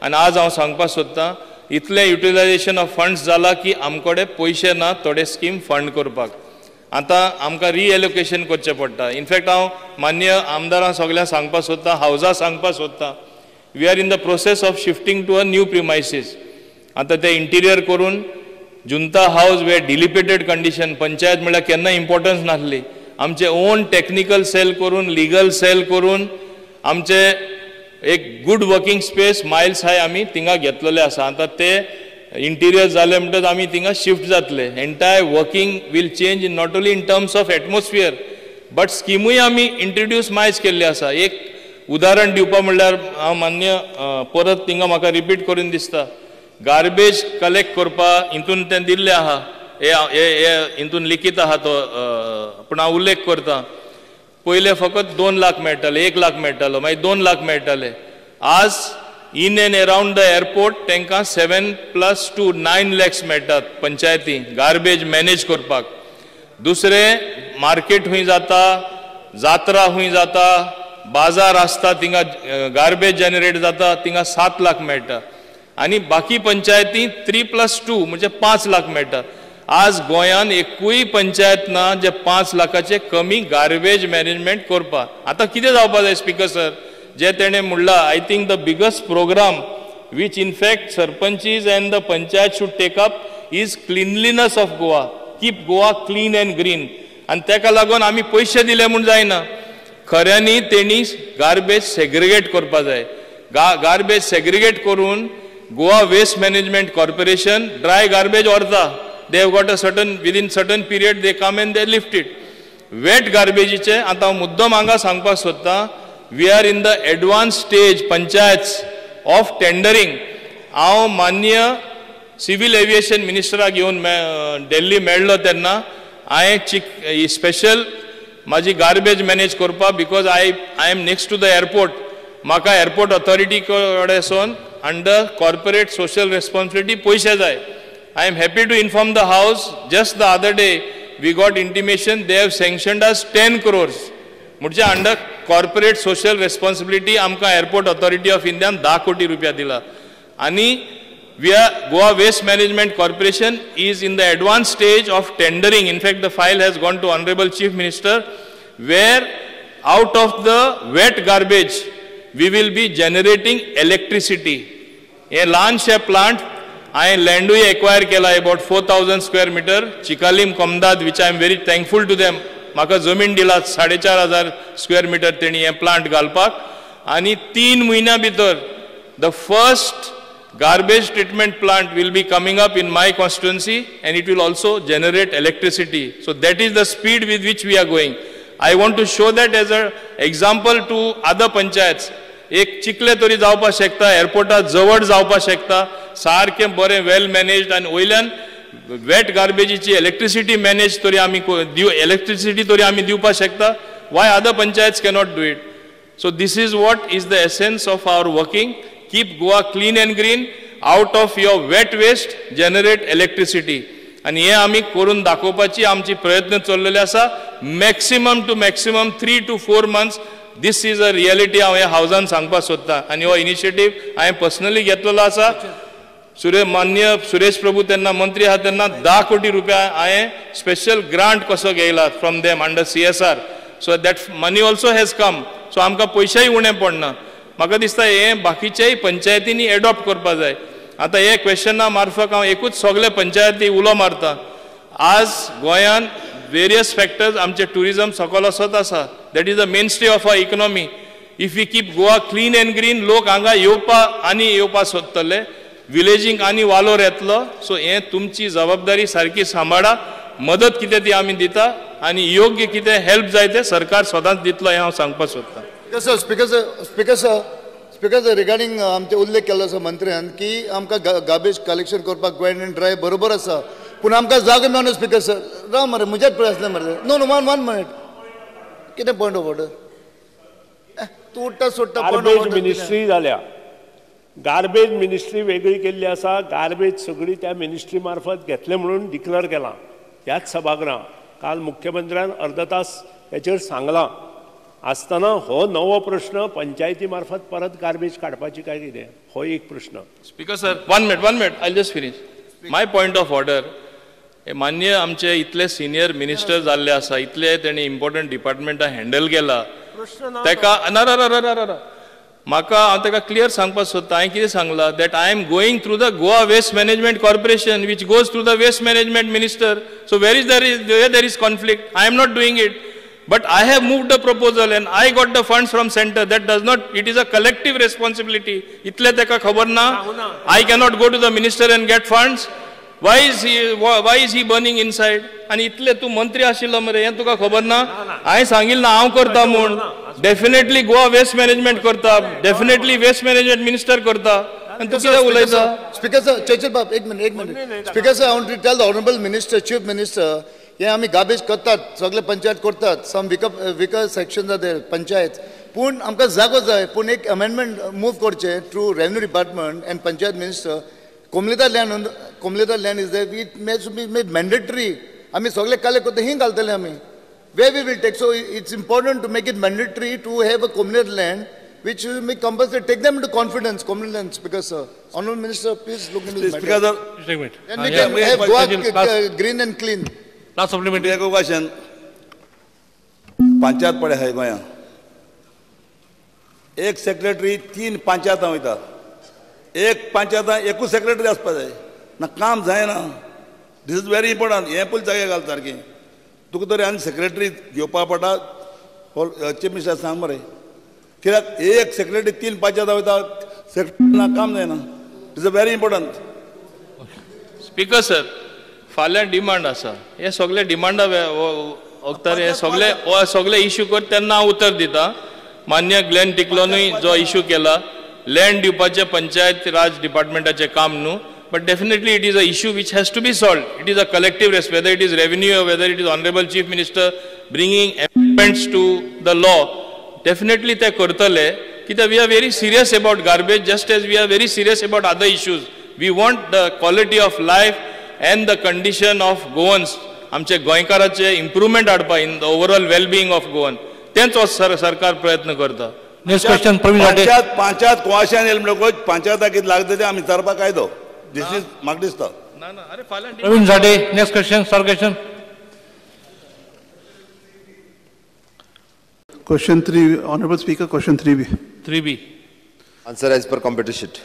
आनी आज हांव सांगपाक सोदतां, इतलें युटिलायजेशन ऑफ फंड्स जाला की आमकडे पयशे ना थोडे स्कीम फंड करपाक. आतां आमकां रिएलोकेशन करचें पडटा. इनफॅक्ट हांव मान्य आमदारांक सगळ्यांक सांगपाक सोदतां, हावजा सांगपाक सोदतां, we are in the process of shifting to a new premises. आता ते इंटिरियर करून जुंता हाऊस वे डिलिपेटेड कंडिशन, पंचायत म्हळ्यार केन्ना इम्पॉर्टन्स नासली, आमचे ओन टेक्निकल सेल करून, लिगल सेल करून, आमचे एक गुड वर्किंग स्पेस माइल्स हाय आमी थिंगा घेतलेले आसा. आता ते इंटिरियर जाले म्हणटच आमी थिंगा शिफ्ट जातले. Entire working will change in not only in terms of atmosphere but स्किमूय आमी इंट्रोड्यूस मायज केल्ली आसा. एक उदाहरण दिवपा म्हणल्यार हांव मान्य परत थिंगा म्हाका रिपीट करून दिसता, गार्बेज कलेक्ट करपा हितून तें दिल्लें आहा, हितून लिखीत आहा तो, पूण हांव उल्लेख करता. पयले फकत 2 लाख मेळटाले, 1 लाख मेळटालो, मागीर 2 लाख मेळटाले. आज in and around the airport तांकां 7+2 9 lakhs मेळटात पंचायती गार्बेज मॅनेज करपाक. दुसरें मार्केट हुंय जाता, जात्रा हुंय जाता, बाजार आसता, थिंगा गार्बेज जनरेट जाता, थिंगा 7 लाख मेळटा. आनी बाकी पंचायती 3+2 म्हणजे 5 लाख मेळटा. आज गोंयान एकूय पंचायत ना जे 5 लाखाचे कमी गार्बेज मॅनेजमेंट करपा. आतां कितें जावपा जाय स्पीकर सर, जे तेणें म्हणला, I think the biggest program which in fact sarpanchis and the panchayat should take up is cleanliness of Goa. Keep Goa clean and green. And तेका लागून आमी पयशे दिले म्हूण जायना. खऱ्यांनी तेणी गार्बेज सेग्रिगेट करपा जाय. गार्बेज सेग्रिगेट करून Goa waste management corporation dry garbage व्हरता. They have got a within certain period they come and they lift it. Wet garbageचे आता हांव मुद्दम हांगा सांगपाक सोदतां, we are in the advanced stage panchayats of tendering. हांव मान्य सिव्हिल एव्हिएशन मिनिस्टराक घेवन दिल्ली मेळ्ळो तेन्ना हांवें स्पेशल माझी गार्बेज मॅनेज करपा, because I am next to the airport. म्हाका एअरपोर्ट ऑथॉरिटी कडेसून अंडर कॉर्पोरेट सोशल रेस्पॉन्सिबिलिटी पयशे जाय. I am happy to inform the House, just the other day we got intimation they have sanctioned us 10 crores. म्हणजे under corporate social responsibility आमकां airport authority of India 10 कोटी रुपया दिला. आणि Goa Waste Management Corporation is in the advanced stage of tendering. In fact, the file has gone to Honorable Chief Minister, where out of the wet garbage we will be generating electricity. A launch a plant. I landui acquire kela about 4,000 square meter, Chikalim Komdad, which I am very thankful to them. Maka zamin dila 4,500 square meter teni a plant galpak. Ani 3 mahina bhitar the first garbage treatment plant will be coming up in my constituency, and it will also generate electricity. So that is the speed with which we are going. I want to show that as an example to other panchayats. एक चिकले तरी जावपाक शकता, एअरपोर्टा जवळ जावपाक शकता, सारकें बरें वेल managed. आनी वयल्यान वेट गार्बेजीची इलेक्ट्रिसिटी मॅनेज तरी आमी इलेक्ट्रिसिटी तरी आमी दिवपाक शकता. Why other panchayats cannot do it. So this is what is the essence of our working. Keep Goa clean and green. Out of your wet waste generate electricity. आनी हे आमी करून दाखोवपाची आमची प्रयत्न चल्लेले आसा. Maximum to maximum 3 to 4 months this is a reality हांव ह्या हावजान सांगपाक सोदतां आनी हो इनिशिएटीव हांवें पर्सनली घेतलेलो आसा. मान्य सुरेश प्रभू तेन्ना मंत्री आहा तेन्ना 10 कोटी रुपया हांवें स्पेशल ग्रांट कसो घेयला from them under CSR. So that money also has come. So आमकां पयशेय उणें पडना. म्हाका दिसता हे बाकीच्याय पंचायतींनी एडॉप्ट करपा जाय. आतां हे क्वेश्चना मार्फत हांव एकूच सगळे पंचायती उलो मारता. आज गोंयान वेरियस फॅक्टर्स आमचे टुरिजम सकयल वचत आसा. That is the mainstay of our economy. If we keep Goa clean and green लोक हांगा येवपा सोदतले. विलेजींक आनी वालोर येतलो. सो हे तुमची जबाबदारी सारकी सांबाळा. मदत कितें ती आमी दिता आनी योग्य कितें हेल्प जाय ते सरकार स्वताच दितलो हे हांव सांगपाक सोदतां. स्पीकर रिगार्डिंग आमचे उल्लेख केलो आसा मंत्र्यान की आमकां गार्बेज कलेक्शन करपाक वेन एंड ड्राय बरोबर आसा पूण आमकां जागो मेळना. स्पीकर सर राव मरे म्हज्याच पळय आसलें मरे. No one minute. कितें पॉयंट ऑफ ऑर्डर तूं उठ्ठा सोडटा. गार्बेज मिनिस्ट्री जाल्या. गार्बेज मिनिस्ट्री वेगळी केल्ली आसा. गार्बेज सगळी त्या मिनिस्ट्री मार्फत घेतले म्हणून डिक्लेअर केलां ह्याच सभागृहांत. काल मुख्यमंत्र्यान अर्धा तास हेचेर सांगलां. आसतना हो नवो प्रश्न पंचायती मार्फत परत गार्बेज काडपाची काय कितें हो एक प्रश्न. Speaker sir one minute I just finish my point of order. हे मान्य आमचे इतले सिनियर मिनिस्टर जाल्ले आसा. इतले तेणी इम्पॉर्टंट डिपार्टमेंटां हँडल केला. तेका म्हाका हांव तेका क्लियर सांगपाक सोदतां. हांवें कितें सांगलां that I am going through the Goa waste management corporation which goes through the waste management minister. So where there is conflict. I am not doing it. But I have moved the proposal and I got the funds from center. That does not, it is a collective responsibility. Itle teka khabar na. I cannot go to the minister and get funds. Why is he burning inside? And itle tu mantri ashilo mare, yan tuka khabar na. I sangil na haun karta mun. Definitely Goa waste management karta. Definitely waste management minister karta. And tu kida ulaita? Speaker sir, Chechal Bab, एक minute. Speaker sir, I want to tell the honorable minister, chief minister, हे आमी garbage करतात सगळे पंचायत करतात. Some weaker section are panchayat पूण आमकां जागो जाय. पूण एक अमेंडमेंट मूव करचे through revenue department and panchayat minister. कोमलेदार land is there. It may be made mandatory. आमी सगळे काले करता हिंग घालतले आमी. Way we will take. So it's important to make it mandatory to have a कोमलेदार land which will make compulsory. Take them into confidence, communal lands. Because honorable minister, please look into this matter. And we can have Goa green and clean. Last supplementary. एक question. Panchayat पडे है गोंया. एक secretary 3 पंचायतां वयता. एक पंचायतां एकूच secretary आसपा जाय ना काम जायना. दिस इज व्हेरी इम्पॉर्टंट. हें पयलीं जागे घाल सारकें. तुका तरी आनी सेक्रेटरी घेवपा पडटा. चीफ मिनिस्टर सांग मरे. कित्याक एक सेक्रेटरी 3 पंचायतां वयता सेक्रेटरीना काम जायना. Is a very important. Speaker sir फाल्यां डिमांड आसा. हे सगळे डिमांडा वखतार हे सगळे इश्यू कर तेन्ना हांव उतर दिता. मान्य ग्लेन टिकलोनूय जो इश्यू केला लँड दिवपाचे पंचायत राज डिपार्टमेंटाचें काम न्हू. But definitely it is a issue which has to be solved. It is a collective rest, whether it is revenue or whether it is honorable chief minister bringing amendments to the law. Definitely they करतले कित्याक we are very serious about garbage just as we are very serious about other issues. We want the quality of life and the condition of Goans आमचे गोंयकाराचे improvement हाडपा in the overall well-being of Goan. तेंच सरकार प्रयत्न करता. Next question, Praveen Zade. Panchayat कोशान येल म्हणटकूच पंचायताक कितें लागता तें आमी विचारपाक कायदो. This is म्हाका दिसता. Praveen Zade. Next question, sir question. Question 3, Honorable Speaker, question 3B. 3B. Answer as per computer sheet.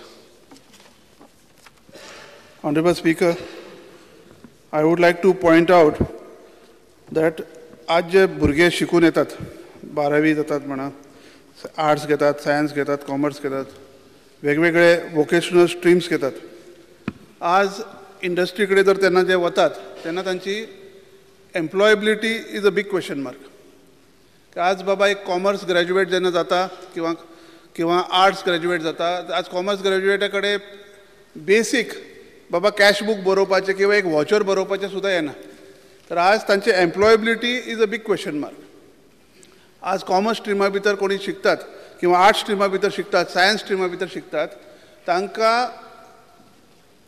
Honorable Speaker, I would like to point out that आज जे भुरगे शिकून येतात 12वी जातात म्हणा आर्ट्स घेतात सायन्स घेतात कॉमर्स घेतात वेगवेगळे वोकेशनल स्ट्रीम्स घेतात. आज इंडस्ट्री कडेन जर तेन्ना जे वतात तेन्ना तांची employability is a big question mark. आज बाबा एक कॉमर्स ग्रॅज्युएट जेन्ना जाता किंवा आर्ट्स ग्रॅज्युएट जाता आज कॉमर्स ग्रॅज्युएटा कडेन बेसीक बाबा कॅश बुक बरोवपाचें किंवा एक वॉचर बरोवपाचें सुद्दां येना. तर आज तांची employability is a big question mark. आज कॉमर्स स्ट्रिमा भितर कोणी शिकतात किंवा आर्ट्स स्ट्रिमा भितर शिकतात सायन्स स्ट्रिमा भितर शिकतात तांकां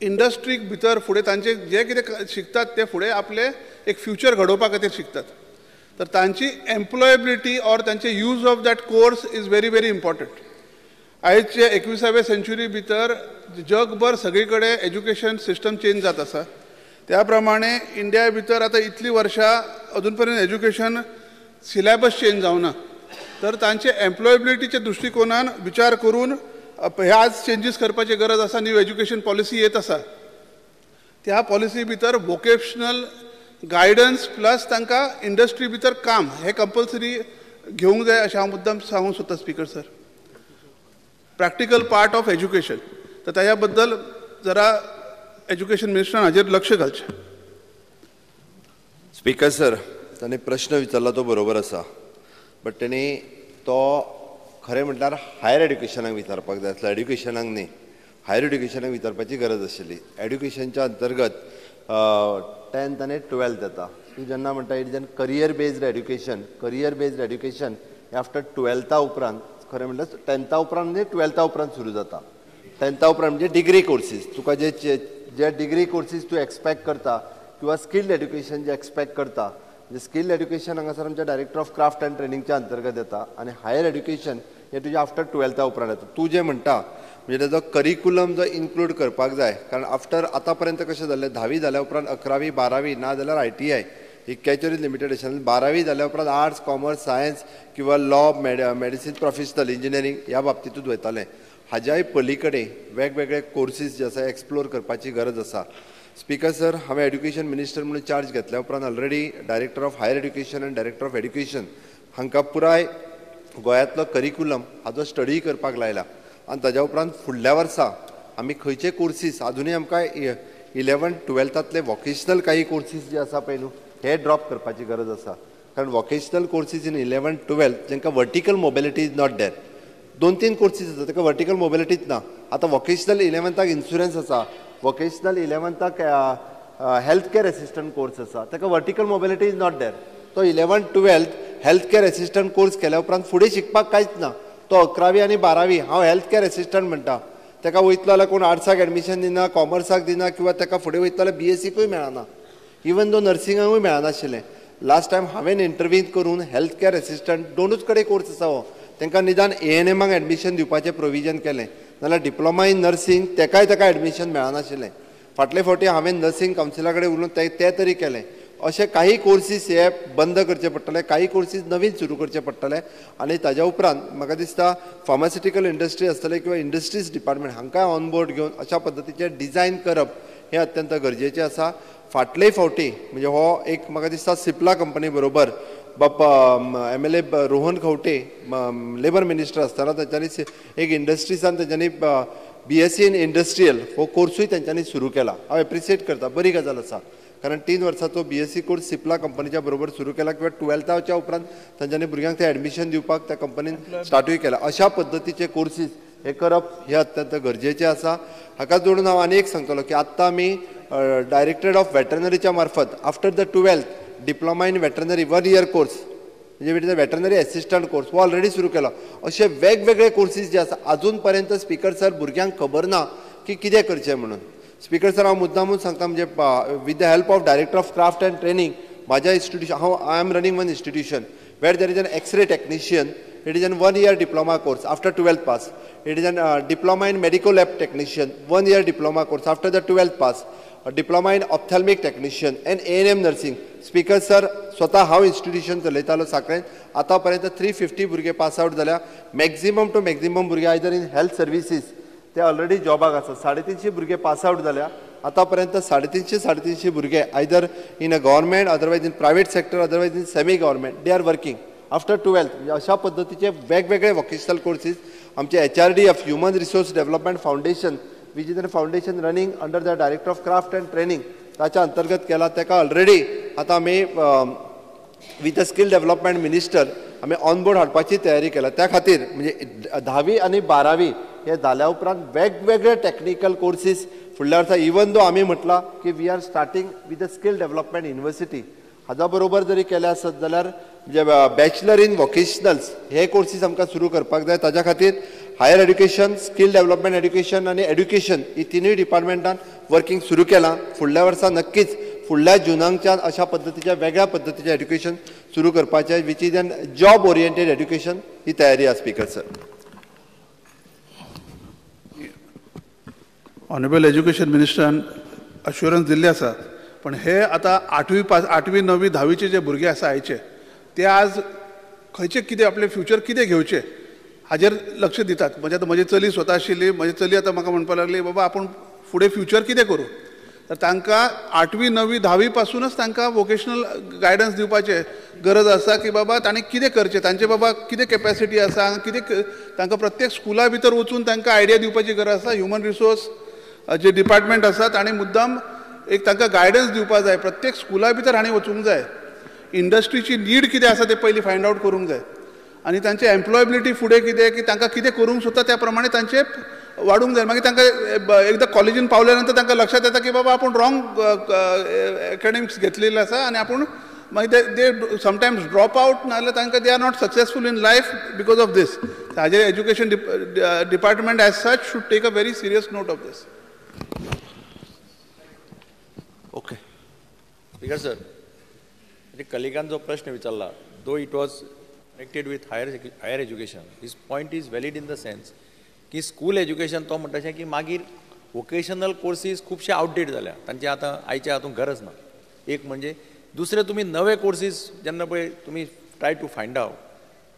इंडस्ट्रीक भितर फुडें तांचे जे कितें शिकतात ते फुडें आपले एक फ्युचर घडोवपा खातीर शिकतात. तर तांची एम्प्लॉयबिलिटी ऑर तांचे use of that course is very very important. आयचे 21व्या सेंच्युरी भितर जगभर सगळी कडेन एज्युकेशन सिस्टम चेंज जात आसा. त्या प्रमाणे इंडिया भितर आतां इतलीं वर्सां अजून पर्यंत एज्युकेशन सिलेबस चेंज जावना. तर तांचे एम्प्लॉयबिलिटीच्या दृश्टिकोनान विचार करून हे आज चेंजीस करपाची गरज आसा. न्यू एज्युकेशन पॉलिसी येत आसा. त्या पॉलिसी भितर वोकेशनल गायडन्स प्लस तांकां इंडस्ट्री भितर काम हे कंपल्सरी घेवंक जाय अशें हांव मुद्दाम सांगूंक सोदता speaker sir. Practical part of education. तर ताच्या बद्दल जरा एज्युकेशन मिनिस्टरान हाजेर लक्ष घालचें. स्पीकर सर, ताणें प्रश्न विचारला तो बरोबर आसा, बट तेणी तो खरें म्हटल्यार हायर एड्युकेशनाक विचारपाक जाय आसलो, एड्युकेशनाक न्ही. हायर एड्युकेशनाक विचारपाची गरज आशिल्ली. एड्युकेशनच्या अंतर्गत 10th आनी 12th येता. तूं जेन्ना म्हणटा it is N career based education हे आफ्टर 12th उपरांत खरें म्हटल्यार 10th उपरांत न्ही 12th उपरांत सुरू जाता. 10th उपरांत म्हणजे डिग्री कोर्सीस. तुका जे डिग्री कोर्सीस तूं एक्सपेक्ट करता किंवा स्किल्ड एड्युकेशन जे एक्सपेक्ट करता, म्हणजे स्किल्ड एड्युकेशन हांगासर आमच्या डायरेक्टर ऑफ क्राफ्ट एंड ट्रेनिंगच्या अंतर्गत येता आनी हायर एड्युकेशन हे तुजें आफ्टर 12th उपरांत येता. तूं जें म्हणटा म्हणजे ताजो करिक्युलम जो इन्क्लूड करपाक जाय, कारण आफ्टर आतां पर्यंत कशें जाल्लें 10वी जाल्या उपरांत 11वी 12वी ना जाल्यार ITI इतक्याचेरूच लिमिटेड आशिल्लें. 12वी जाल्या उपरांत आर्ट्स कॉमर्स सायन्स किंवा लॉ मेडिसीन प्रोफेशनल इंजिनियरींग ह्या बाबतींतूच वयतालें. हाज्याय पलीकडे वेगवेगळे कोर्सीस जे आसा एक्सप्लोर करपाची गरज आसा. स्पीकर सर, हांवें एड्युकेशन मिनिस्टर म्हणून चार्ज घेतल्या उपरांत already director of higher education आनी डायरेक्टर ऑफ एड्युकेशन हांकां पुराय गोंयांतलो करिक्युलम हाजो स्टडी करपाक लायला. आनी ताज्या उपरांत फुडल्या वर्सा आमी खंयचे कोर्सीस अजुनूय आमकां 11th 12thतले वॉकेशनल काही कोर्सीस जे आसा पळय न्हू हे ड्रॉप करपाची गरज आसा. कारण vocational courses in 11th 12th जेंकां vertical mobility is not there. 2-3 courses आसा ताका वर्टिकल मोबिलिटीच ना. आतां वॉकेशनल 11thक इन्शुरन्स आसा, वॉकेशनल 11thक हेल्थ केअर एसिस्टंट कोर्स आसा, ताका vertical mobility is not there. तो 11th 12th health care assistant course केल्या उपरांत फुडें शिकपाक कांयच ना. तो 11वी आनी 12वी हांव हेल्थ केअर एसिस्टंट म्हणटा. ताका वयतलो जाल्यार कोण आर्ट्साक एडमिशन दिना, कॉमर्साक दिना किंवा ताका फुडें वयतलो जाल्यार BScकूय मेळना. इवन दो नर्सिंगाकूय मेळनाशिल्लें. लास्ट टायम हांवें इंटरव्हीन करून हेल्थ केअर एसिस्टंट 2च कडेन कोर्स आसा हो. तांकां निदान ANMक एडमिशन दिवपाचें प्रोविजन केलें, नाल्यार डिप्लोमा इन नर्सिंग ताका एडमिशन मेळनाशिल्लें. फाटले फावटी हांवें नर्सिंग कावन्सिला कडेन उलोवन ते तरी केलें. अशे काही कोर्सीस हे बंद करचे पडटले, काही कोर्सीस नवीन सुरू करचे पडटले. आनी ताज्या उपरांत म्हाका दिसता फार्मास्युटिकल इंडस्ट्री आसतले किंवा इंडस्ट्रीज डिपार्टमेंट हांकां ऑन बोर्ड घेवन अशा पद्दतीचें डिझायन करप हें अत्यंत गरजेचें आसा. फाटलेय फावटी म्हणजे हो एक म्हाका दिसता सिप्ला कंपनी बरोबर MLA Rohan Khaunte labour minister आसतना तांच्यांनी एक इंडस्ट्रीसान तांच्यांनी BSc इन इंडस्ट्रियल हो कोर्सूय तांच्यांनी सुरू केला. हांव एप्रिशिएट करता, बरी गजाल आसा. कारण 3 वर्सांचो BSc कोर्स सिप्ला कंपनीच्या बरोबर सुरू केला किंवा 12thच्या उपरांत तांच्यांनी भुरग्यांक ते एडमिशन दिवपाक त्या कंपनीन स्टार्टूय केला. अशा पद्दतीचे कोर्सीस हे करप हे अत्यंत गरजेचें आसा. हाका जोडून हांव आनी एक सांगतलो की आत्तां आमी डायरेक्टरेट ऑफ वेटरनरीच्या मार्फत after the 12th diploma in veterinary 1 year course म्हणजे वेटरनरी एसिस्टंट कोर्स हो ऑलरेडी सुरू केला. असे वेगवेगळे कोर्सीस जे आसा अजून पर्यंत स्पीकर सर भुरग्यांक खबर ना की कितें करचें म्हणून. स्पीकर सर हांव मुद्दामून सांगता म्हणजे with the help of director of craft and training म्हाज्या institution I am running one institution where there is an x-ray technician. It is an 1 year diploma course after 12th pass. It is an diploma in medical lab technician 1 year diploma course after the 12th pass. Diploma in ophthalmic technician and ANM nursing. Speaker sir स्वता हांव institution चलयतालो साखळेंत. आतां पर्यंत 350 भुरगे pass out जाल्या. Maximum to maximum भुरगे either in health services ते ऑलरेडी जॉबाक आसा. 350 भुरगे पास आउट जाल्या. आतां पर्यंत 350 भुरगे either in a government otherwise in private sector otherwise in semi government they are working after 12th. म्हणजे अशा पद्दतीचे वेगवेगळे वोकेशनल कोर्सीस आमचे HRD human resource development foundation which is a foundation running under the Director of Craft and Training ताच्या अंतर्गत केला. ताका already आतां आमी with a skill development minister आमी ऑन बोर्ड हाडपाची तयारी केला. त्या खातीर म्हणजे 10वी आनी 12वी हे जाल्या उपरांत वेगवेगळे टेक्निकल कोर्सीस फुडल्या वर्सा इवन दो आमी म्हटलां की we are starting with a skill development university हाजा बरोबर जरी केले आसत जाल्यार म्हणजे बॅचलर इन वोकेशनल्स हे कोर्सीस आमकां सुरू करपाक जाय. ताच्या खातीर higher education, skill development education आनी एड्युकेशन ही तिनूय डिपार्टमेंटान वर्किंग सुरू केलां. फुडल्या वर्सा नक्कीच फुडल्या जुनांच्यान अशा पद्धतीच्या वेगळ्या पद्धतीचे एड्युकेशन सुरू करपाचें which is an job oriented education ही तयारी आसा स्पीकर सर. ऑनरेबल एज्युकेशन मिनिस्टरान अश्युरन्स दिल्ले आसा, पण हे आता 8वी 9वी 10वीचे जे भुरगे आसा आयचे ते आज खंयचे कितें आपले फ्युचर कितें घेवचे हाजेर लक्ष दितात. म्हणजे आता म्हजी चली स्वता आशिल्ली, म्हजी चली आता म्हाका म्हणपाक लागली बाबा आपूण फुडें फ्युचर कितें करूं. तर तांकां 8वी 9वी 10वी पासूनच तांकां वोकेशनल गायडन्स दिवपाचे गरज आसा की बाबा तांणी कितें करचें, तांचे बाबा कितें कॅपॅसिटी आसा, कितें तांकां प्रत्येक स्कुला भितर वचून तांकां आयडिया दिवपाची गरज आसा. ह्युमन रिसोर्स जे डिपार्टमेंट आसा तांणी मुद्दाम एक तांकां गायडन्स दिवपाक जाय. प्रत्येक स्कुला भितर हांणी वचूंक जाय. इंडस्ट्रीची नीड कितें आसा ते पयलीं फायंड आवट करूंक जाय आनी तांचे एम्प्लॉयबिलिटी फुडें कितें की तांकां कितें करूंक सोदता त्या प्रमाणे तांचे वाडूंक जाय. मागीर तांकां एकदां कॉलेजीन पावल्या नंतर तांकां लक्षात येता की बाबा आपूण रॉंग एकेडमिक्स घेतलेले आसा आनी आपूण मागीर दे समटायम्स ड्रॉप आवट नाजाल्यार तांकां they are not successful in life because of this. हाजेर education department as such should take a very serious note of this. Okay speaker sir, कलिगान जो प्रश्न विचारला, though it was connected with higher education, his point is valid in the sense की school education तो म्हणटा की मागीर vocational courses खुबशे आउटडेट जाल्या, तांचे आतां आयच्या हातूंत गरज ना. एक म्हणजे दुसरे तुमी नवे कोर्सीस जेन्ना पळय तुमी try to find out,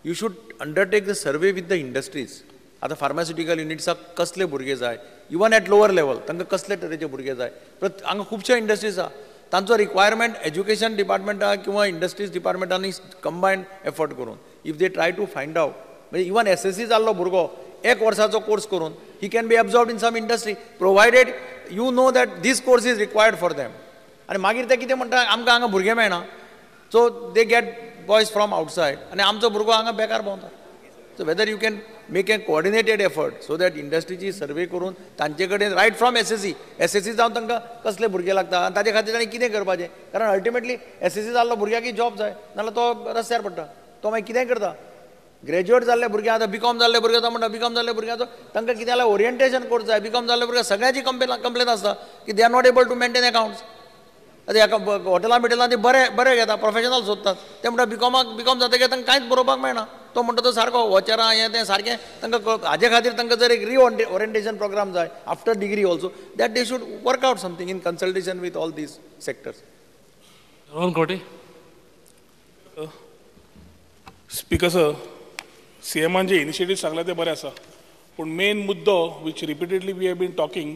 you should undertake the survey with the industries. आतां फार्मास्युटिकल युनिट्साक कसले भुरगे जाय, इवन एट लोवर लेवल तांकां कसले तरेचे भुरगे जाय. हांगा खुबशे इंडस्ट्रीज आसा, तांचो रिक्वायरमेंट एज्युकेशन डिपार्टमेंटा किंवा इंडस्ट्रीज डिपार्टमेंटांनी कंबायंड एफर्ट करून if they try to find out, म्हणजे इवन SSC जाल्लो भुरगो 1 वर्साचो कोर्स करून he can be absorbed in some industry provided you know that this course is required for them. आनी मागीर ते कितें म्हणटा आमकां हांगा भुरगे मेळना, so they get boys from outside आनी आमचो भुरगो हांगा बेकार भोंवता. So whether you can make a coordinated effort so that इंडस्ट्रीची सर्वे करून तांचे कडेन रायट फ्रॉम SSC जावन तांकां कसले भुरगे लागता आनी ताचे खातीर तांणी कितें करपाचें. कारण अल्टिमेटली SSC जाल्लो भुरग्याक जॉब जाय नाजाल्यार तो रस्त्यार पडटा, तो मागीर कितें करता. ग्रॅज्युएट जाल्ले भुरगे आतां BCom जाल्ले भुरगे तो म्हणटा BCom जाल्ले भुरग्याचो तांकां कितें जाल्यार ओरिएंटेशन कोर्स जाय. BCom जाल्ले भुरगे सगळ्यांची कंप्लेन आसता की they are not able to maintain accounts. आतां हेका हॉटेलां बिटेलां ती बरे घेता, प्रोफेशनल सोदतात, ते म्हणटा BCom जातकीर तांकां कांयच बरोवपाक मेळना. तो म्हणटा तो सारको वचरां हें तें सारकें तांकां हाजे खातीर तांकां जर एक रिओरिएंटेशन प्रोग्राम जाय after degree also that they should work out something in consultation with all these sectors. Speaker sir, CMान जे इनिशिएटीव सांगला ते बरे आसा, पूण मेन मुद्दो which repeatedly we have been talking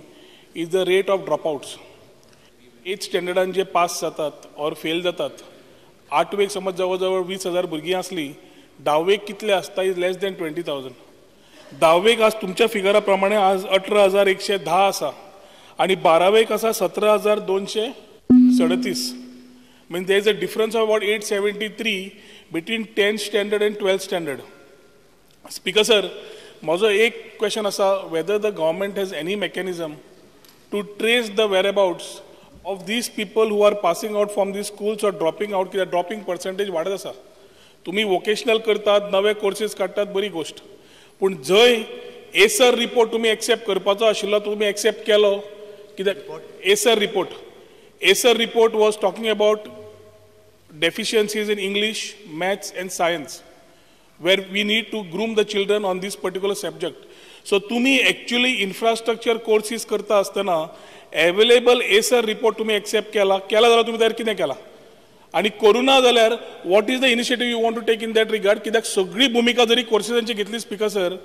is the rate of dropouts. 8th स्टँडर्डान जे पास जातात ऑर फेल जातात, 8वेक समज जवळ जवळ 20,000 भुरगीं आसली, 10वेक कितले आसता इज लेस दॅन 20,000. 10वेक आज तुमच्या फिगरा प्रमाणे आज 18,110 आसा आणि 12वेक आसा 17,237. Means there is a difference of about 873 between 10th standard and 12th standard. Speaker sir, म्हजो एक क्वेश्चन आसा, whether the government has any mechanism to trace the whereabouts of these people who are passing out from these schools or dropping out, कित्याक dropping percentage वाडत आसा. तुम्ही vocational करतात, नवे courses काडटात, बरी गोष्ट, पूण जंय एसर रिपोर्ट तुम्ही एक्सेप्ट करपाचो आशिल्लो तुम्ही एक्सेप्ट केलो, कित्याक Acer report was talking about deficiencies in English, maths and science, where we need to groom the children on this particular subject. So तुम्ही actually infrastructure courses करता असताना available ASER report तुम्ही accept केला जाल्यार तुम्ही तयार कितें केला आणि करूना जाल्यार what is the initiative you want to take in that regard. कित्याक सगळी भूमिका जरी कोर्सेसांची घेतली speaker sir,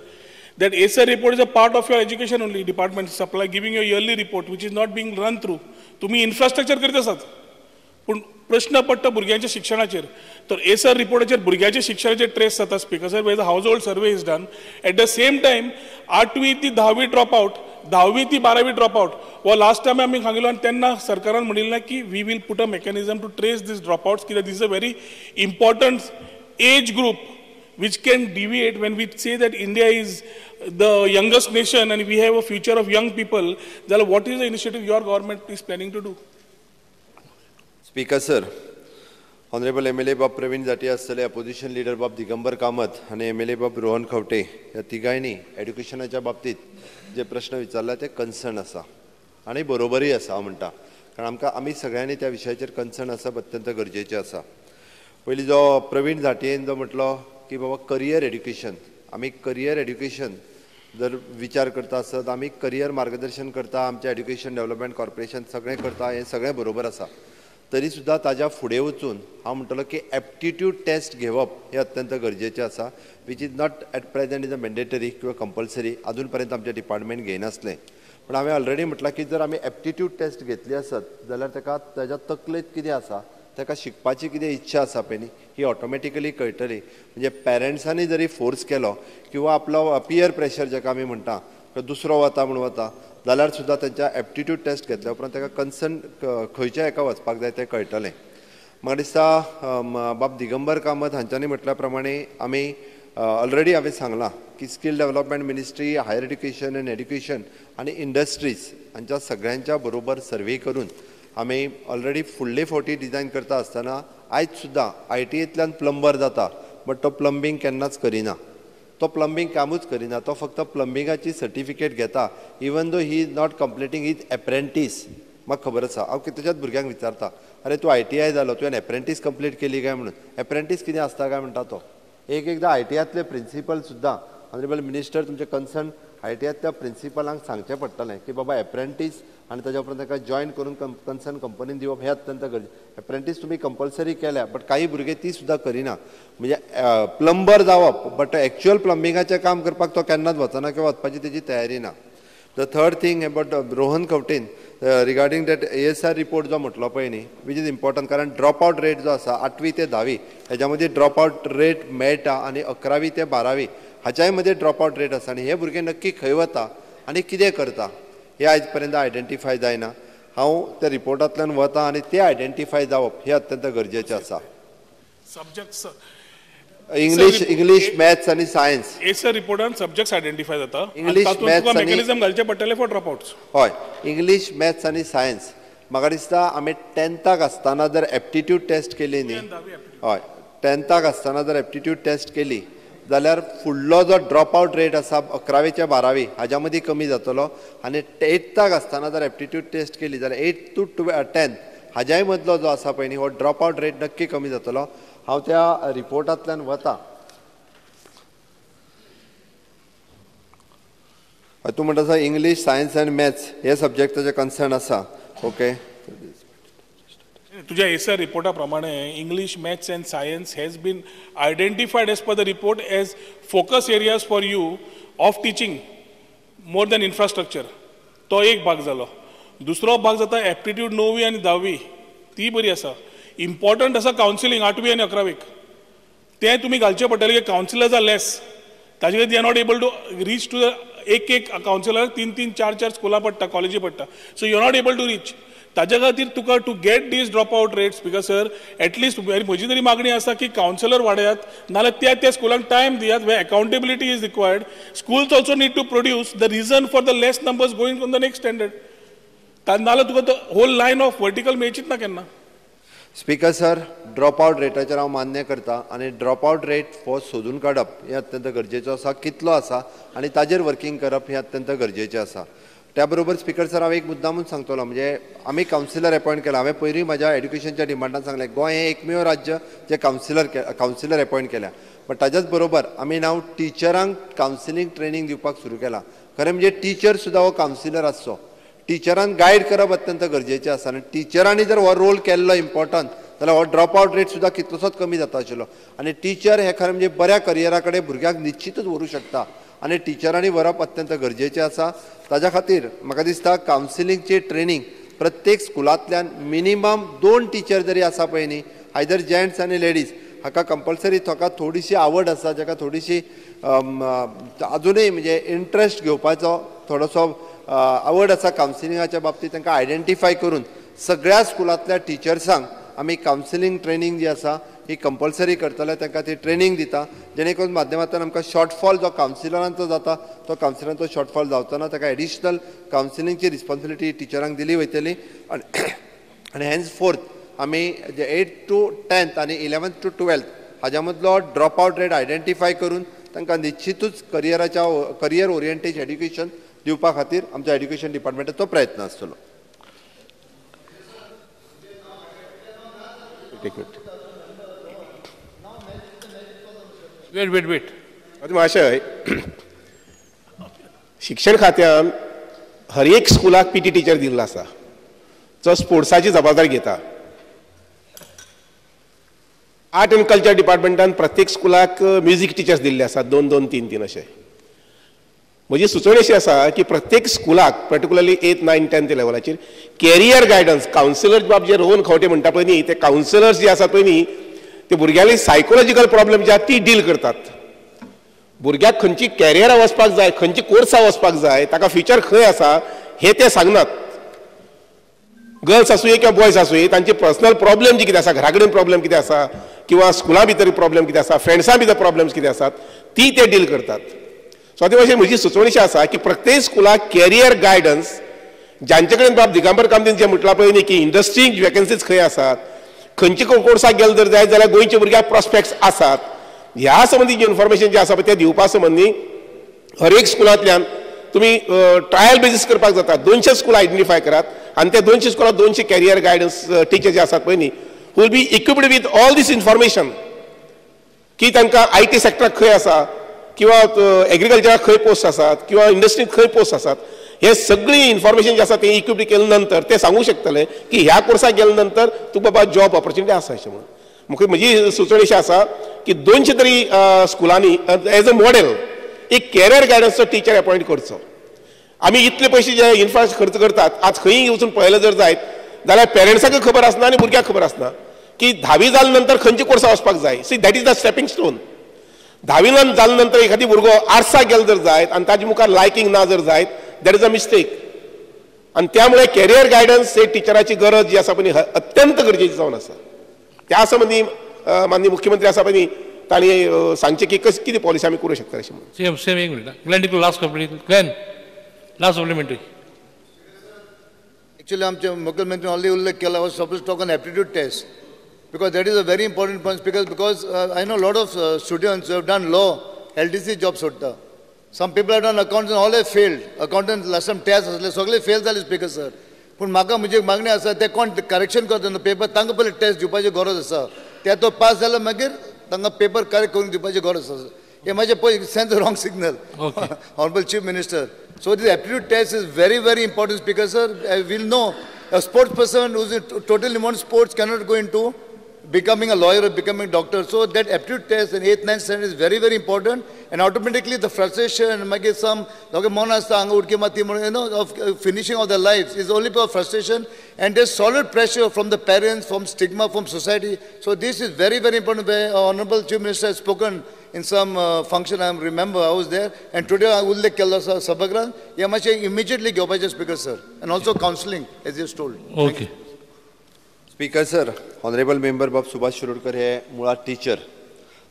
that ASER report is a part of your education only, department supply giving you a yearly report which is not being run through. तुम्ही infrastructure करीत आसात, पूण प्रश्न पडटा भुरग्यांच्या शिक्षणाचेर. तर एसर रिपोर्टाचेर भुरग्यांच्या शिक्षणाचेर ट्रेस जाता speaker sir, where a household survey is done. At the same time 8वी ती 10वी ड्रॉप आउट, 10वी ती 12वी ड्रॉप आउट हो लास्ट टायम आमी सांगिल्लो आनी तेन्ना सरकारान म्हणिल्लें की we will put a mechanism to trace these drop outs, कित्याक this is a very important age group which can deviate when we say that India is the youngest nation and we have a future of young people. Then what is the initiative your government is planning to do? Speaker sir, Honorable MLA बाब प्रवीण जाटी आसतले, opposition leader बाब दिगंबर कामत आणि MLA बाब रोहन खवटे ह्या तिगांयनी एड्युकेशनाच्या बाबतीत जे प्रश्न विचारला ते कन्सर्न आसा आणि बरोबरय आसा हांव म्हणटा. कारण आमी सगळ्यांनी त्या विशयाचेर कन्सर्न आसप अत्यंत गरजेचें आसा. पयलीं जो प्रवीण झांटयेन जो म्हटलो की बाबा करियर एड्युकेशन, आमी करियर एड्युकेशन जर विचार करता आसत, आमी करियर मार्गदर्शन करता, आमचें एड्युकेशन डेव्हलपमेंट कॉर्पोरेशन सगळें करता, हें सगळें बरोबर आसा. तरी सुद्दां ताज्या फुडें वचून हांव म्हणटलो की एप्टिट्यूड टेस्ट घेवप हें अत्यंत गरजेचें आसा, which is not at present is a mandatory किंवा कंपल्सरी. अजून पर्यंत आमचें डिपार्टमेंट घेयनासलें. पण हांवें ऑलरेडी म्हटलां की जर आमी एप्टिट्यूड टेस्ट घेतली आसत जाल्यार ताच्या तकलेंत कितें आसा, ताका शिकपाची कितें इच्छा आसा पळय न्ही, ही ऑटोमॅटिकली कळटली. म्हणजे पेरंट्सांनी जरी फोर्स केलो किंवा आपलो पियर प्रेशर जाका आमी म्हणटा, दुसरो वता म्हूण वता, जाल्यार सुद्दां तांच्या एप्टिट्यूड टेस्ट घेतल्या उपरांत ताका कन्सर्न खंयच्या एका वचपाक जाय तें कळटलें. म्हाका दिसता बाब दिगंबर कामत हांच्यांनी म्हटल्या प्रमाणे आमी ऑलरेडी हांवें सांगलां की skill development ministry, higher education and education आनी इंडस्ट्रीज हांच्या सगळ्यांच्या बरोबर सर्वे करून आमी ऑलरेडी फुडले फावटी डिझायन करता आसतना आयज सुद्दां ITAंतल्यान प्लंबर जाता, बट तो प्लंबींग केन्नाच करिना. तो प्लंबींग कामूच करिना, तो फक्त प्लंबिंगाची सर्टिफिकेट घेता, even though he is not completing his apprentice. म्हाका खबर आसा, हांव कितल्याच्याच भुरग्यांक विचारता, अरे तूं ITI जालो, तुवें एप्रेंटीस कंप्लीट केली काय म्हणून. एप्रेंटीस कितें आसता काय म्हणटा तो. एकदां ITIंतले प्रिंसिपल सुद्दां ऑनरेबल मिनिस्टर तुमचें कन्सर्न ITIंतल्या प्रिंसिपलांक सांगचें पडटलें की बाबा एप्रेंटीस आनी ताच्या उपरांत ताका जॉयन करून कन्सर्न कंपनीन दिवप हें अत्यंत गरजेचें. एप्रेंटीस तुमी कंपल्सरी केल्या, बट काही भुरगे ती सुद्दां करिना. म्हणजे प्लंबर जावप, बट एक्चुअल प्लंबिंगाचें काम करपाक तो केन्नाच वचना किंवा वचपाची तेजी तयारी ना. The third thing about Rohan खंवटेन रिगार्डींग दॅट ASR रिपोर्ट जो म्हटलो पळय न्ही, वीच इज इम्पॉर्टंट. कारण ड्रॉप आउट रेट जो आसा 8वी ते 10वी हेच्या मदीं ड्रॉप आउट रेट मेळटा आनी 11वी ते 12वी हाच्याय मदीं ड्रॉप आउट रेट आसा. आनी हे भुरगे नक्की खंय वता आनी कितें करता हे आयज पर्यंत आयडेंटिफाय जायना. हांव त्या रिपोर्टांतल्यान वता आनी ते आयडेंटिफाय जावप हें अत्यंत गरजेचें आसा. सब्जेक्ट्स इंग्लीश मॅथ्स आनी सायन्स ASR रिपोर्टान सब्जेक्ट्स आयडेंटिफाय जाता. इंग्लीश मॅथ्स मेकॅनिझम घालचे पडटले फॉर ड्रॉप आउट्स. हय, इंग्लीश मॅथ्स आनी सायन्स. म्हाका दिसता आमी 10th आसतना जर एप्टिट्यूड टेस्ट केली न्ही, हय 10th आसतना जर एप्टिट्यूड टेस्ट केली जाल्यार फुडलो जो ड्रॉप आउट रेट आसा 11वी ते 12वी हाज्या मदीं कमी जातलो. आनी 8th आसतना जर एप्टिट्यूड टेस्ट केली जाल्यार 8th to 10th हाज्याय मदलो जो आसा पळय न्ही हो ड्रॉप आउट रेट नक्की कमी जातलो. हांव त्या रिपोर्टांतल्यान वता. तूं म्हणटा आसा इंग्लीश, सायन्स एंड मॅथ्स हे सब्जेक्टाचे कन्सर्न आसा. ओके, तुझ्या ASR रिपोर्टा प्रमाणे English, maths and science has been identified as per the report as focus areas for you of teaching more than infrastructure. तो एक भाग जालो. दुसरो भाग जाता एप्टिट्यूड 9वी आनी 10वी ती बरी आसा. इम्पॉर्टंट आसा कावन्सिलींग 8वी आनी 11वीक. तें तुमी घालचें पडटलें की कावन्सिलर्स आर लेस. ताजे खातीर they are not able to reach to the एक कावन्सिलर 3-3, 4-4 स्कुलां पडटा, कॉलेजी पडटा. So you are not able to reach. ताज्या खातीर तुका to get these drop out rates because sir at least म्हजी तरी मागणी आसा की कावन्सिलर वाडयात, नाल्यार त्या स्कुलांक टायम दियात where accountability is required. Schools also need to produce the reason for the less numbers going on the next standard. नाल्यार तुका तो होल लायन ऑफ वर्टिकल मेळचीच ना केन्ना. स्पीकर सर, ड्रॉप आउट रेटाचेर हांव मान्य करता आनी ड्रॉप आउट रेट हो सोदून काडप हें अत्यंत गरजेचो आसा. कितलो आसा आनी ताजेर वर्किंग करप हें अत्यंत गरजेचें आसा. त्या बरोबर स्पीकर सर हांव एक मुद्दामून सांगतलो. म्हणजे आमी कावन्सिलर अपॉयंट केला. हांवें पयलीं म्हज्या एड्युकेशनच्या डिमांडान सांगलें गोंय हें एकमेव राज्य जे कावन्सिलर अपॉयंट केल्या. बट ताच्याच बरोबर आमी नाव टिचरांक कावन्सिलींग ट्रेनींग दिवपाक सुरू केलां. खरें म्हणजे टिचर सुद्दां हो कावन्सिलर आसचो. टिचरान गायड करप अत्यंत गरजेचें आसा. आनी टिचरांनी जर हो रोल केल्लो इम्पॉर्टंट जाल्यार हो ड्रॉप आउट रेट सुद्दां कितलोसोच कमी जाता आशिल्लो. आनी टिचर हे खरें म्हणजे बऱ्या करियरा कडेन भुरग्याक निश्चितूच व्हरूंक शकता. आनी टिचरांनी व्हरप अत्यंत गरजेचें आसा. ताज्या खातीर म्हाका दिसता कावन्सिलींगची ट्रेनींग प्रत्येक स्कुलांतल्यान मिनिमम 2 टिचर जरी आसा पळय न्ही, आयदर जेंट्स आनी लेडीज, हाका कंपल्सरी ताका थोडीशी आवड आसा, जाका थोडीशी अजुनूय म्हणजे इंट्रस्ट घेवपाचो थोडोसो आवड आसा कावन्सिलिंगाच्या बाबतींत, तांकां आयडेंटिफाय करून सगळ्या स्कुलांतल्या टिचर्सांक आमी कावन्सिलींग ट्रेनींग जी आसा ही कंपल्सरी करतले. तांकां ती ट्रेनींग दिता जेणे करून माध्यमांतल्यान आमकां शॉर्टफॉल जो कावन्सिलरांचो जाता तो कावन्सिलरांचो शॉर्टफॉल जावचो ना. ताका एडिशनल कावन्सिलींगची रिस्पॉन्सिबिलिटी टिचरांक दिली वयतली. आनी हेन्स फोर्थ आमी 8th to 10th आनी 11th to 12th हाज्या मदलो ड्रॉप आउट रेट आयडेंटिफाय करून तांकां निश्चितूच करियर ओरिएंटेड एड्युकेशन दिवपा खातीर आमच्या एड्युकेशन डिपार्टमेंटाचो प्रयत्न आसतलो. एक मिनिट. वेट. महाशय, शिक्षण खात्यान हर एक स्कुलाक पीटी टीचर दिल्लो आसा जो स्पोर्ट्साची जबाबदारी घेता. आर्ट एंड कल्चर डिपार्टमेंटान प्रत्येक स्कुलाक म्युझिक टिचर्स दिल्ले आसात 2-2, 3-3 अशे. म्हजी सुचोवणी अशी आसा की प्रत्येक स्कुलाक पर्टिक्युलरली 8th, 9th, 10th लेवलाचेर कॅरियर गायडन्स कावन्सिलर बाब जे रोहन खंवटे म्हणटा पळय न्ही, ते कावन्सिलर्स जे आसात पळय न्ही, ते भुरग्यांनी सायकोलॉजिकल प्रॉब्लेम जे आसा ती डील करतात. भुरग्याक खंयची कॅरियरा वचपाक जाय, खंयची कोर्सा वचपाक जाय, ताका फ्युचर खंय आसा हे ते सांगनात. गर्ल्स आसूं किंवा बॉयज आसूं, तांचे पर्सनल प्रॉब्लेम जे कितें आसा, घरा कडेन प्रॉब्लेम कितें आसा किंवा स्कुला भितर प्रॉब्लेम कितें आसा, फ्रेंड्सां भितर प्रॉब्लेम्स कितें आसात ती ते डील करतात. सो ते भाशेन म्हजी सुचोवणी अशी आसा की प्रत्येक स्कुलाक कॅरियर गायडन्स, जांचे कडेन बाब दिगंबर कामतीन जे म्हटलां पळय न्ही की इंडस्ट्रीक वेकन्सीज खंय आसात, खंयचे कोर्साक गेले जर जाय जाल्यार गोंयच्या भुरग्याक प्रॉस्पेक्ट्स आसात, ह्या संबंधी जे इन्फॉर्मेशन जे आसा पळय ते दिवपा संबंधी हर एक स्कुलांतल्यान तुमी ट्रायल बेसीस करपाक जाता. 200 स्कूल आयडेंटिफाय करात आनी त्या 200 स्कुलाक 200 कॅरियर गायडन्स टीचर जे आसात पळय न्ही, who will be equipped with all these information की तांकां IT सेक्टराक खंय आसा किंवा एग्रीकल्चराक खंय पोस्ट आसात किंवा इंडस्ट्रीत खंय पोस्ट आसात, हे सगळी इन्फॉर्मेशन जे आसा ते इक्विप्ड केले नंतर ते सांगू शकतले की ह्या कोर्साक गेले नंतर तुका बाबा जॉब ऑपॉर्च्युनिटी आसा अशें म्हणून. म्हाका म्हजी सुचोवणी अशी आसा की 200 तरी स्कुलांनी एज अ मॉडेल एक कॅरियर गायडन्सचो टीचर अपॉयंट करचो. आमी इतले पयशे जे इन्फ्रास्ट्रक्चर खर्च करतात, आज खंयी वचून पळयलें जर जायत जाल्यार पेरंट्सांक खबर आसना आनी भुरग्याक खबर आसना की 10वी जाले नंतर खंयची कोर्सा वचपाक जाय. See that is the stepping stone. 10वी जाले नंतर एखादी भुरगो आर्ट्साक गेलो जर जायत आनी ताजे मुखार लायकींग ना जर जायत, दॅट इज अ मिस्टेक. आनी त्यामुळे कॅरियर गायडन्स हे टिचराची गरज जी आसा पळय अत्यंत गरजेची जावन आसा. त्या संबंधी माननीय मुख्यमंत्री आसा पळय न्ही, तांणी सांगचे की कशी कितें पॉलिसी आमी करूं शकता अशें म्हणून. सेम एक minute. Glenn last complete. Glenn last supplementary. Actually, आमचे मुख्यमंत्री ऑलरेडी उल्लेख केला. I was supposed to talk on aptitude test because that is a very important point because I know a lot of students who have done law, LDC job सोडटा. Some people have done accounts and all have failed. Accountant last time test असले सगळे fail जाले speaker sir. पूण म्हाका म्हजी मागणी आसा ते कोण करेक्शन करता पेपर तांकां पयलीं टेस्ट दिवपाची गरज आसा. ते तो पास जाल्यार मागीर तांकां पेपर करेक्ट करून दिवपाची गरज आसा. हे माझे पळय send the wrong signal. Honorable Chief Minister. So this aptitude test is very, very important, Speaker sir. We'll know a sports person who's totally non sports cannot go into becoming a lawyer or becoming a doctor. So that aptitude test in 8th, 9th standard is very, very important. And automatically the frustration and maybe some of finishing of their lives is only because frustration. And there's solid pressure from the parents, from stigma, from society. So this is very, very important. Honorable Chief Minister has spoken in some function. I remember I was there. And today I will Kella Sabagran. Immediately go by the Speaker sir. And also counseling, as you told. Okay. Speaker sir, honourable member बाब सुभाष शिरोडकर हे मुळात teacher.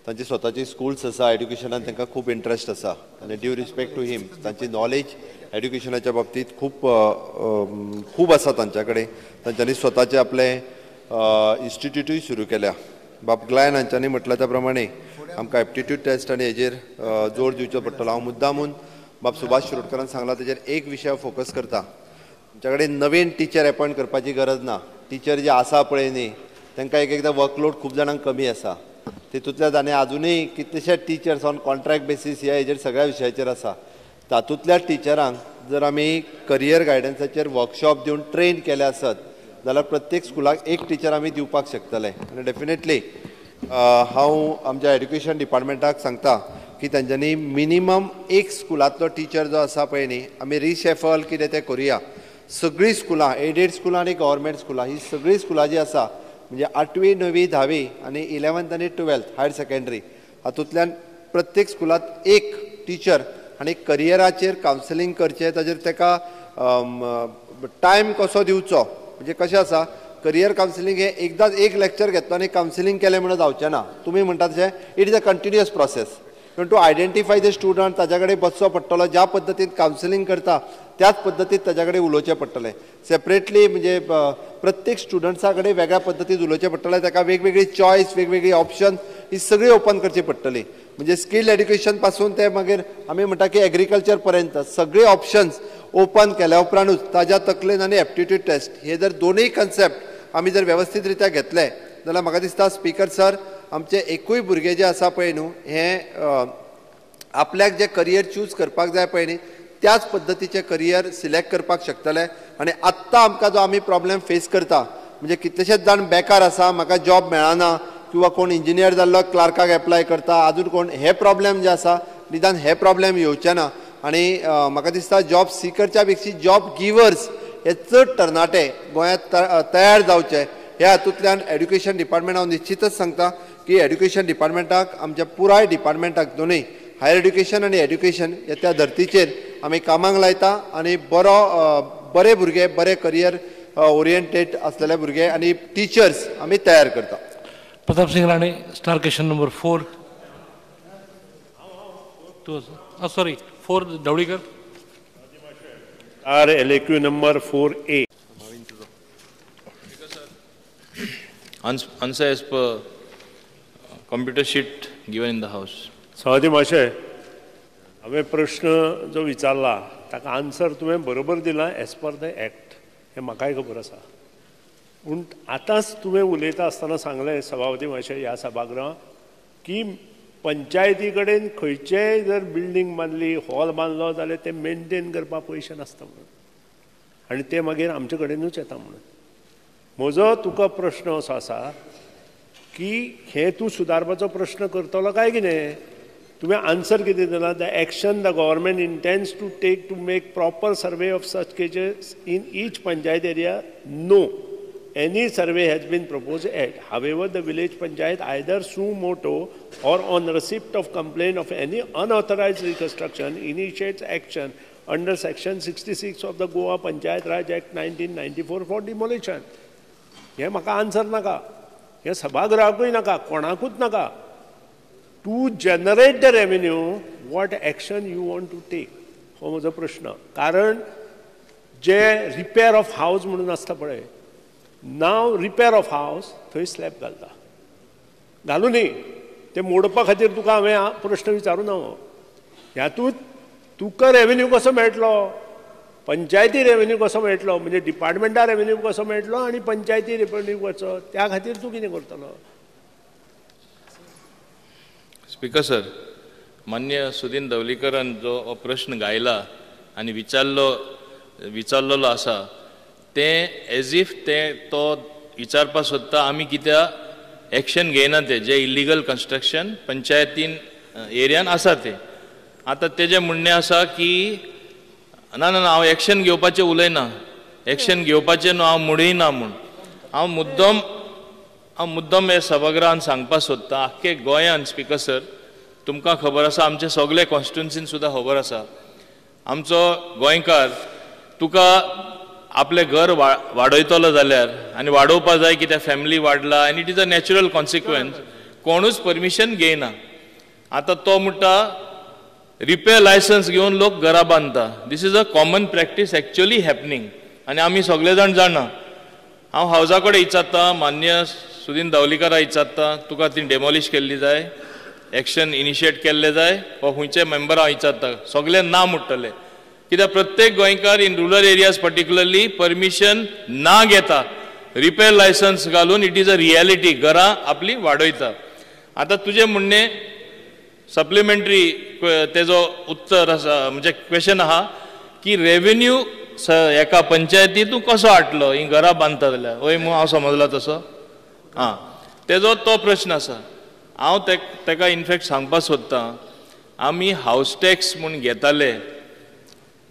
तांची स्वताची schools आसा, एड्युकेशनान तांकां खूब interest आसा आनी ड्यू रिस्पेक्ट टू हिम तांची नॉलेज एड्युकेशनाच्या बाबतींत खूब आसा तांच्या कडेन. तांच्यांनी स्वताचे आपले इन्स्टिट्यूटूय सुरू केल्या. बाब ग्लायन हांच्यांनी म्हटल्या त्या प्रमाणे आमकां एप्टिट्यूड टेस्ट आनी हेजेर जोर दिवचो पडटलो. हांव मुद्दामून बाब सुभाष शिरोडकरान सांगलां तेजेर एक विशय फोकस करता. आमच्या कडेन नवीन टीचर अपॉयंट करपाची गरज ना. टीचर जे आसा पळय न्ही तांकां एकदां वर्कलोड खूब जाणांक कमी आसा. तितूंतल्या आनी आजुनूय कितलेशेच टिचर्स ऑन कॉन्ट्रॅक्ट बेसीस ह्या हेजेर सगळ्या विशयाचेर आसा. तातूंतल्या टिचरांक जर आमी करियर गायडन्साचेर वर्कशॉप दिवन ट्रेन केले आसत जाल्यार प्रत्येक स्कुलाक एक टीचर आमी दिवपाक शकतले. आनी डेफिनेटली हांव आमच्या एड्युकेशन डिपार्टमेंटाक सांगता की तांच्यांनी मिनिमम एक स्कुलांतलो टीचर जो आसा पळय न्ही आमी रिशेफल कितें तें करुया. सगळीं स्कुलां, एडेड स्कुलां आनी गव्हर्मेंट स्कुलां, ही सगळीं स्कुलां जी आसा म्हणजे 8वी, 9वी, 10वी आनी 11th आनी 12th हायर सेकंडरी हातूंतल्यान प्रत्येक स्कुलांत एक टीचर आनी करियराचेर कावन्सिलींग करचें, ताजेर ताका टायम कसो दिवचो. म्हणजे कशें आसा करियर कावन्सिलींग हें एकदांच एक लेक्चर घेतलो आनी कावन्सिलींग केलें म्हणून जावचें ना. तुमी म्हणटा तशें it is a continuous process. To identify the student ताच्या कडेन बसचो पडटलो. ज्या पद्दतीन कावन्सिलींग करता त्याच पद्दतीन ताच्या कडेन उलोवचें पडटलें. सेपरेटली म्हणजे प्रत्येक स्टुडंट्सा कडेन वेगळ्या पद्दतीन उलोवचें पडटलें. ताका वेगवेगळी चॉयस, वेगवेगळी ऑप्शन ही सगळी ओपन करची पडटली. म्हणजे स्कील एड्युकेशन पासून ते मागीर आमी म्हणटा की एग्रीकल्चर पर्यंत सगळे ऑप्शन्स ओपन केल्या उपरांतूच ताज्या तकलेन आनी एप्टिट्यूड टेस्ट हे जर दोनूय कन्सेप्ट आमी जर वेवस्थीत रित्या घेतले जाल्यार म्हाका दिसता स्पीकर सर आमचे एकूय भुरगे जे आसा पळय न्हू हे आपल्याक जे करियर चूज करपाक जाय पळय न्ही त्याच पद्दतीचे करियर सिलेक्ट करपाक शकतले आनी आत्तां आमकां जो आमी प्रॉब्लेम फेस करता म्हणजे कितलेशेच जाण बेकार आसा म्हाका जॉब मेळना किंवा कोण इंजिनियर जाल्लो क्लार्काक एप्लाय करता अजून कोण हे प्रॉब्लेम जे आसा निदान हे प्रॉब्लेम येवचे ना आनी म्हाका दिसता जॉब सिकरच्या पेक्षा जॉब गिवर्स हे चड तरणाटे गोंयांत तयार जावचे ह्या हातूंतल्यान एड्युकेशन डिपार्टमेंट हांव निश्चितच सांगता की एड्युकेशन डिपार्टमेंटाक आमच्या पुराय डिपार्टमेंटाक दोनूय हायर एड्युकेशन आनी एड्युकेशन ह्या त्या धर्तीचेर आमी कामाक लायता आनी बरे भुरगे बरे करियर ओरिएंटेड असलेले भुरगे आनी टिचर्स आमी तयार करता. Pratap Singh Rane, star question number 4. Sorry 4 Davdikar. Star LAQ number 4A. Answer as per computer sheet given in the house. सभापती महाशय हांवें प्रश्न जो विचारला ताका आन्सर तुवें बरोबर दिला एज पर द एक्ट हें म्हाकाय खबर आसा पूण आतांच तुवें उलयता आसतना सांगलें सभापती महाशय ह्या सभागृहांत की पंचायती कडेन खंयचेय जर बिल्डींग बांदली हॉल बांदलो जाल्यार ते मेंटेन करपाक पयशे नासता म्हणून आनी ते मागीर आमचे कडेनूच येता म्हणून. म्हजो तुका प्रश्न असो आसा की हे तूं सुदारपाचो प्रश्न करतलो काय कितें. तुवें आन्सर कितें दिला the action the government intends to take to make proper survey of such cases in each panchayat area. No, any survey has been proposed at. However, the village panchayat either suo motu or on receipt of complaint of any unauthorized reconstruction initiates action under section 66 of the Goa Panchayat Raj Act 1994 for demolition. हे म्हाका answer नाका, हे सभागृहाकूय नाका, कोणाकूच नाका. To generate the revenue what action you want to take हो म्हजो प्रश्न. कारण जे रिपेर ऑफ हावस म्हणून आसता पळय, नाव रिपेर ऑफ हावस थंय स्लॅब घालता घालूं न्ही ते मोडपा खातीर तुका हांवें प्रश्न विचारूं ना. ह्यातूंत तुका रेवेन्यू कसो मेळटलो, पंचायती रेवेन्यू कसो मेळटलो, म्हणजे डिपार्टमेंटा रेवेन्यू कसो मेळटलो आनी पंचायती रेवेन्यू कसो, त्या खातीर तूं कितें करतलो. स्पीकर सर, मान्य सुदीन दवलीकरान जो हो प्रश्न गायला आनी विचारलेलो आसा ते एज इफ ते तो विचारपाक सोदता आमी कित्या एक्शन घेयना ते जे इलिगल कन्स्ट्रक्शन पंचायतीन एरियान आसा ते. आतां तेजें म्हणणें आसा की ना ना हांव एक्शन घेवपाचें उलयना, एक्शन घेवपाचें न्हू हांव मुडयना म्हूण. हांव मुद्दम हे सभागृहान सांगपाक सोदता आख्खे गोंयान स्पीकर सर तुमकां खबर आसा आमचे सगळे कॉन्स्टिट्युन्सीन सुद्दां खबर आसा आमचो गोंयकार तुका आपले घर वाडयतलो जाल्यार आनी वाडोवपा जाय कित्याक फॅमिली वाडला आनी it is a natural consequence कोणूच परमिशन घेयना. आतां तो म्हणटा रिपेर लायसन्स घेवन लोक घरां बांदता. This is a common practice actually happening आनी आमी सगळे जाण जाणा. हांव हावजा कडेन विचारता, मान्य सुदीन दवलीकारा विचारता तुका ती डेमॉलिश केल्ली जाय, एक्शन इनिशिएट केल्ले जाय वा खंयचे मेंबर हांव विचारता, सगळे ना म्हणटले. कित्याक प्रत्येक गोंयकार in rural areas particularly permission ना घेता रिपेर लायसन्स घालून. इट इज अ रियलिटी, घरां आपली वाडयता. आतां तुजें म्हणणें सप्लिमेंटरी तेजो उत्तर आसा म्हणजे क्वेश्चन आहा की रेवेन्यू एका पंचायतींतूं कसो हाडटलो ही घरां बांदता जाल्यार, वय म्हणून हांव समजला तसो. हां, तेजो तो प्रश्न आसा. हांव तेका इनफॅक्ट सांगपाक सोदतां आमी हावस टॅक्स म्हूण घेताले,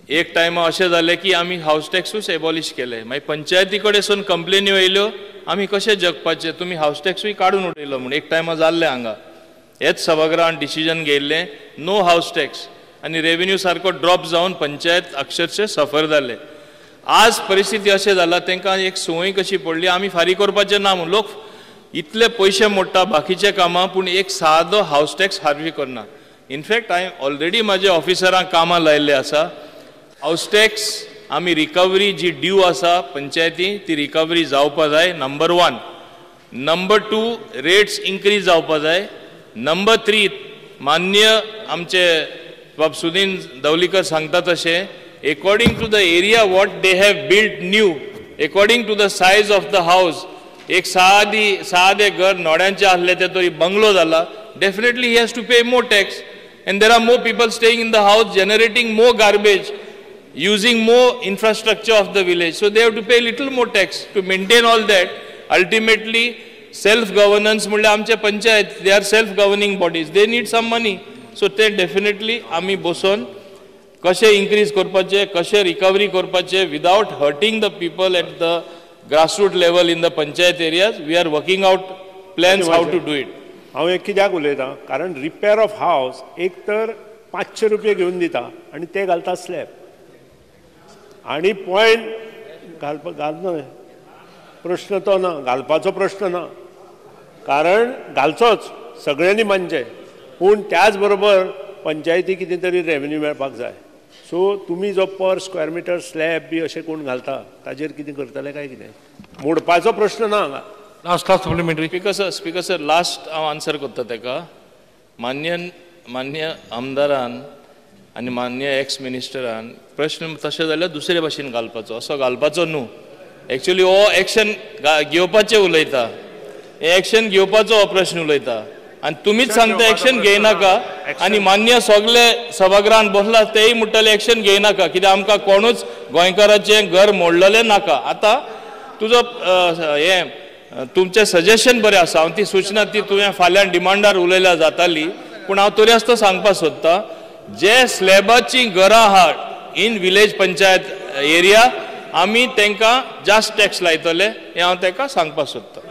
एक टायमा अशें जालें की आमी हावस टॅक्सूच एबॉलिश केले. मागीर पंचायती कडेन सावन कंप्लेनी येयल्यो आमी कशें जगपाचें, तुमी हावस टॅक्सूय काडून उडयलो म्हूण एक टायमा जाल्लें हांगा. हेच सभागृहान डिसिजन घेयल्लें नो हावस टॅक्स आनी रेवेन्यू सारको ड्रॉप जावन पंचायत अक्षरशः सफर जाले. आज परिस्थिती अशें जाला तांकां एक संवय कशी पडली आमी फारीक करपाचें ना म्हूण. लोक इतले पयशे मोडटा बाकीचे कामां पूण एक सादो हावस टॅक्स फारीक करना. इनफॅक्ट हांवें ऑलरेडी म्हाज्या ऑफिसरांक कामां लायिल्लें आसा. हावस टॅक्स आमी रिकवरी जी ड्यू आसा पंचायती ती रिकवरी जावपा जाय, नंबर 1. नंबर 2 रेट्स इन्क्रीज जावपा जाय. नंबर 3 मान्य आमचे बाब सुदीन दवलीकर सांगता तशें according to the area what they have build new, according to the size of the house एक साधे घर नोड्यांचे आसले ते तरी बंगलो जाला, definitely he has to pay more tax. And there are more people staying in the house, generating more garbage, using more infrastructure of the village. So they have to pay little more tax to maintain all that. Ultimately, self-governance, आमचे panchayat, they are self-governing bodies. They need some money. So they definitely आम्ही बसून कशे increase करपाचे, कशे recovery करपाचे without hurting the people at the grassroots level in the panchayat areas. We are working out plans how to do it. हांव एक कित्याक उलयतां कारण रिपेर ऑफ हावस एक तर 500 रुपये घेवन दिता आनी ते घालता स्लॅब आनी पॉयंट घालना प्रश्न तो ना, घालपाचो प्रश्न ना, कारण घालचोच सगळ्यांनी मानचें, पूण त्याच बरोबर पंचायती कितें तरी रेवेन्यू मेळपाक जाय. सो तुमी जो पर स्क्वेअर मिटर स्लॅब बी अशें कोण घालता ताजेर कितें करतले काय कितें, मोडपाचो प्रश्न ना हांगा. Last supplementary. Speaker sir, last answer करता तेका मान्य आमदारान आनी मान्य एक्स मिनिस्टरान प्रश्न तशें जाल्यार दुसरे भाशेन घालपाचो, असो घालपाचो न्हू. एक्चुअली हो एक्शन घेवपाचें उलयता, एक्शन घेवपाचो हो प्रश्न उलयता आनी तुमीच सांगता एक्शन घेयनाका आनी मान्य सगळे सभागृहान बसला तेय म्हणटले एक्शन घेयनाका कित्याक आमकां कोणूच गोंयकाराचें घर मोडलेलें नाका. आतां तुजो तुमचें सजेशन बरें आसा, हांव ती सूचना ती तुवें फाल्यां डिमांडार उलयल्या जाताली, पूण हांव तरी आसतना सांगपाक सोदतां जे स्लॅबाची घरां आहात इन विलेज पंचायत एरिया आमी तांकां जास्त टॅक्स लायतले हें हांव ताका सांगपाक सोदतां.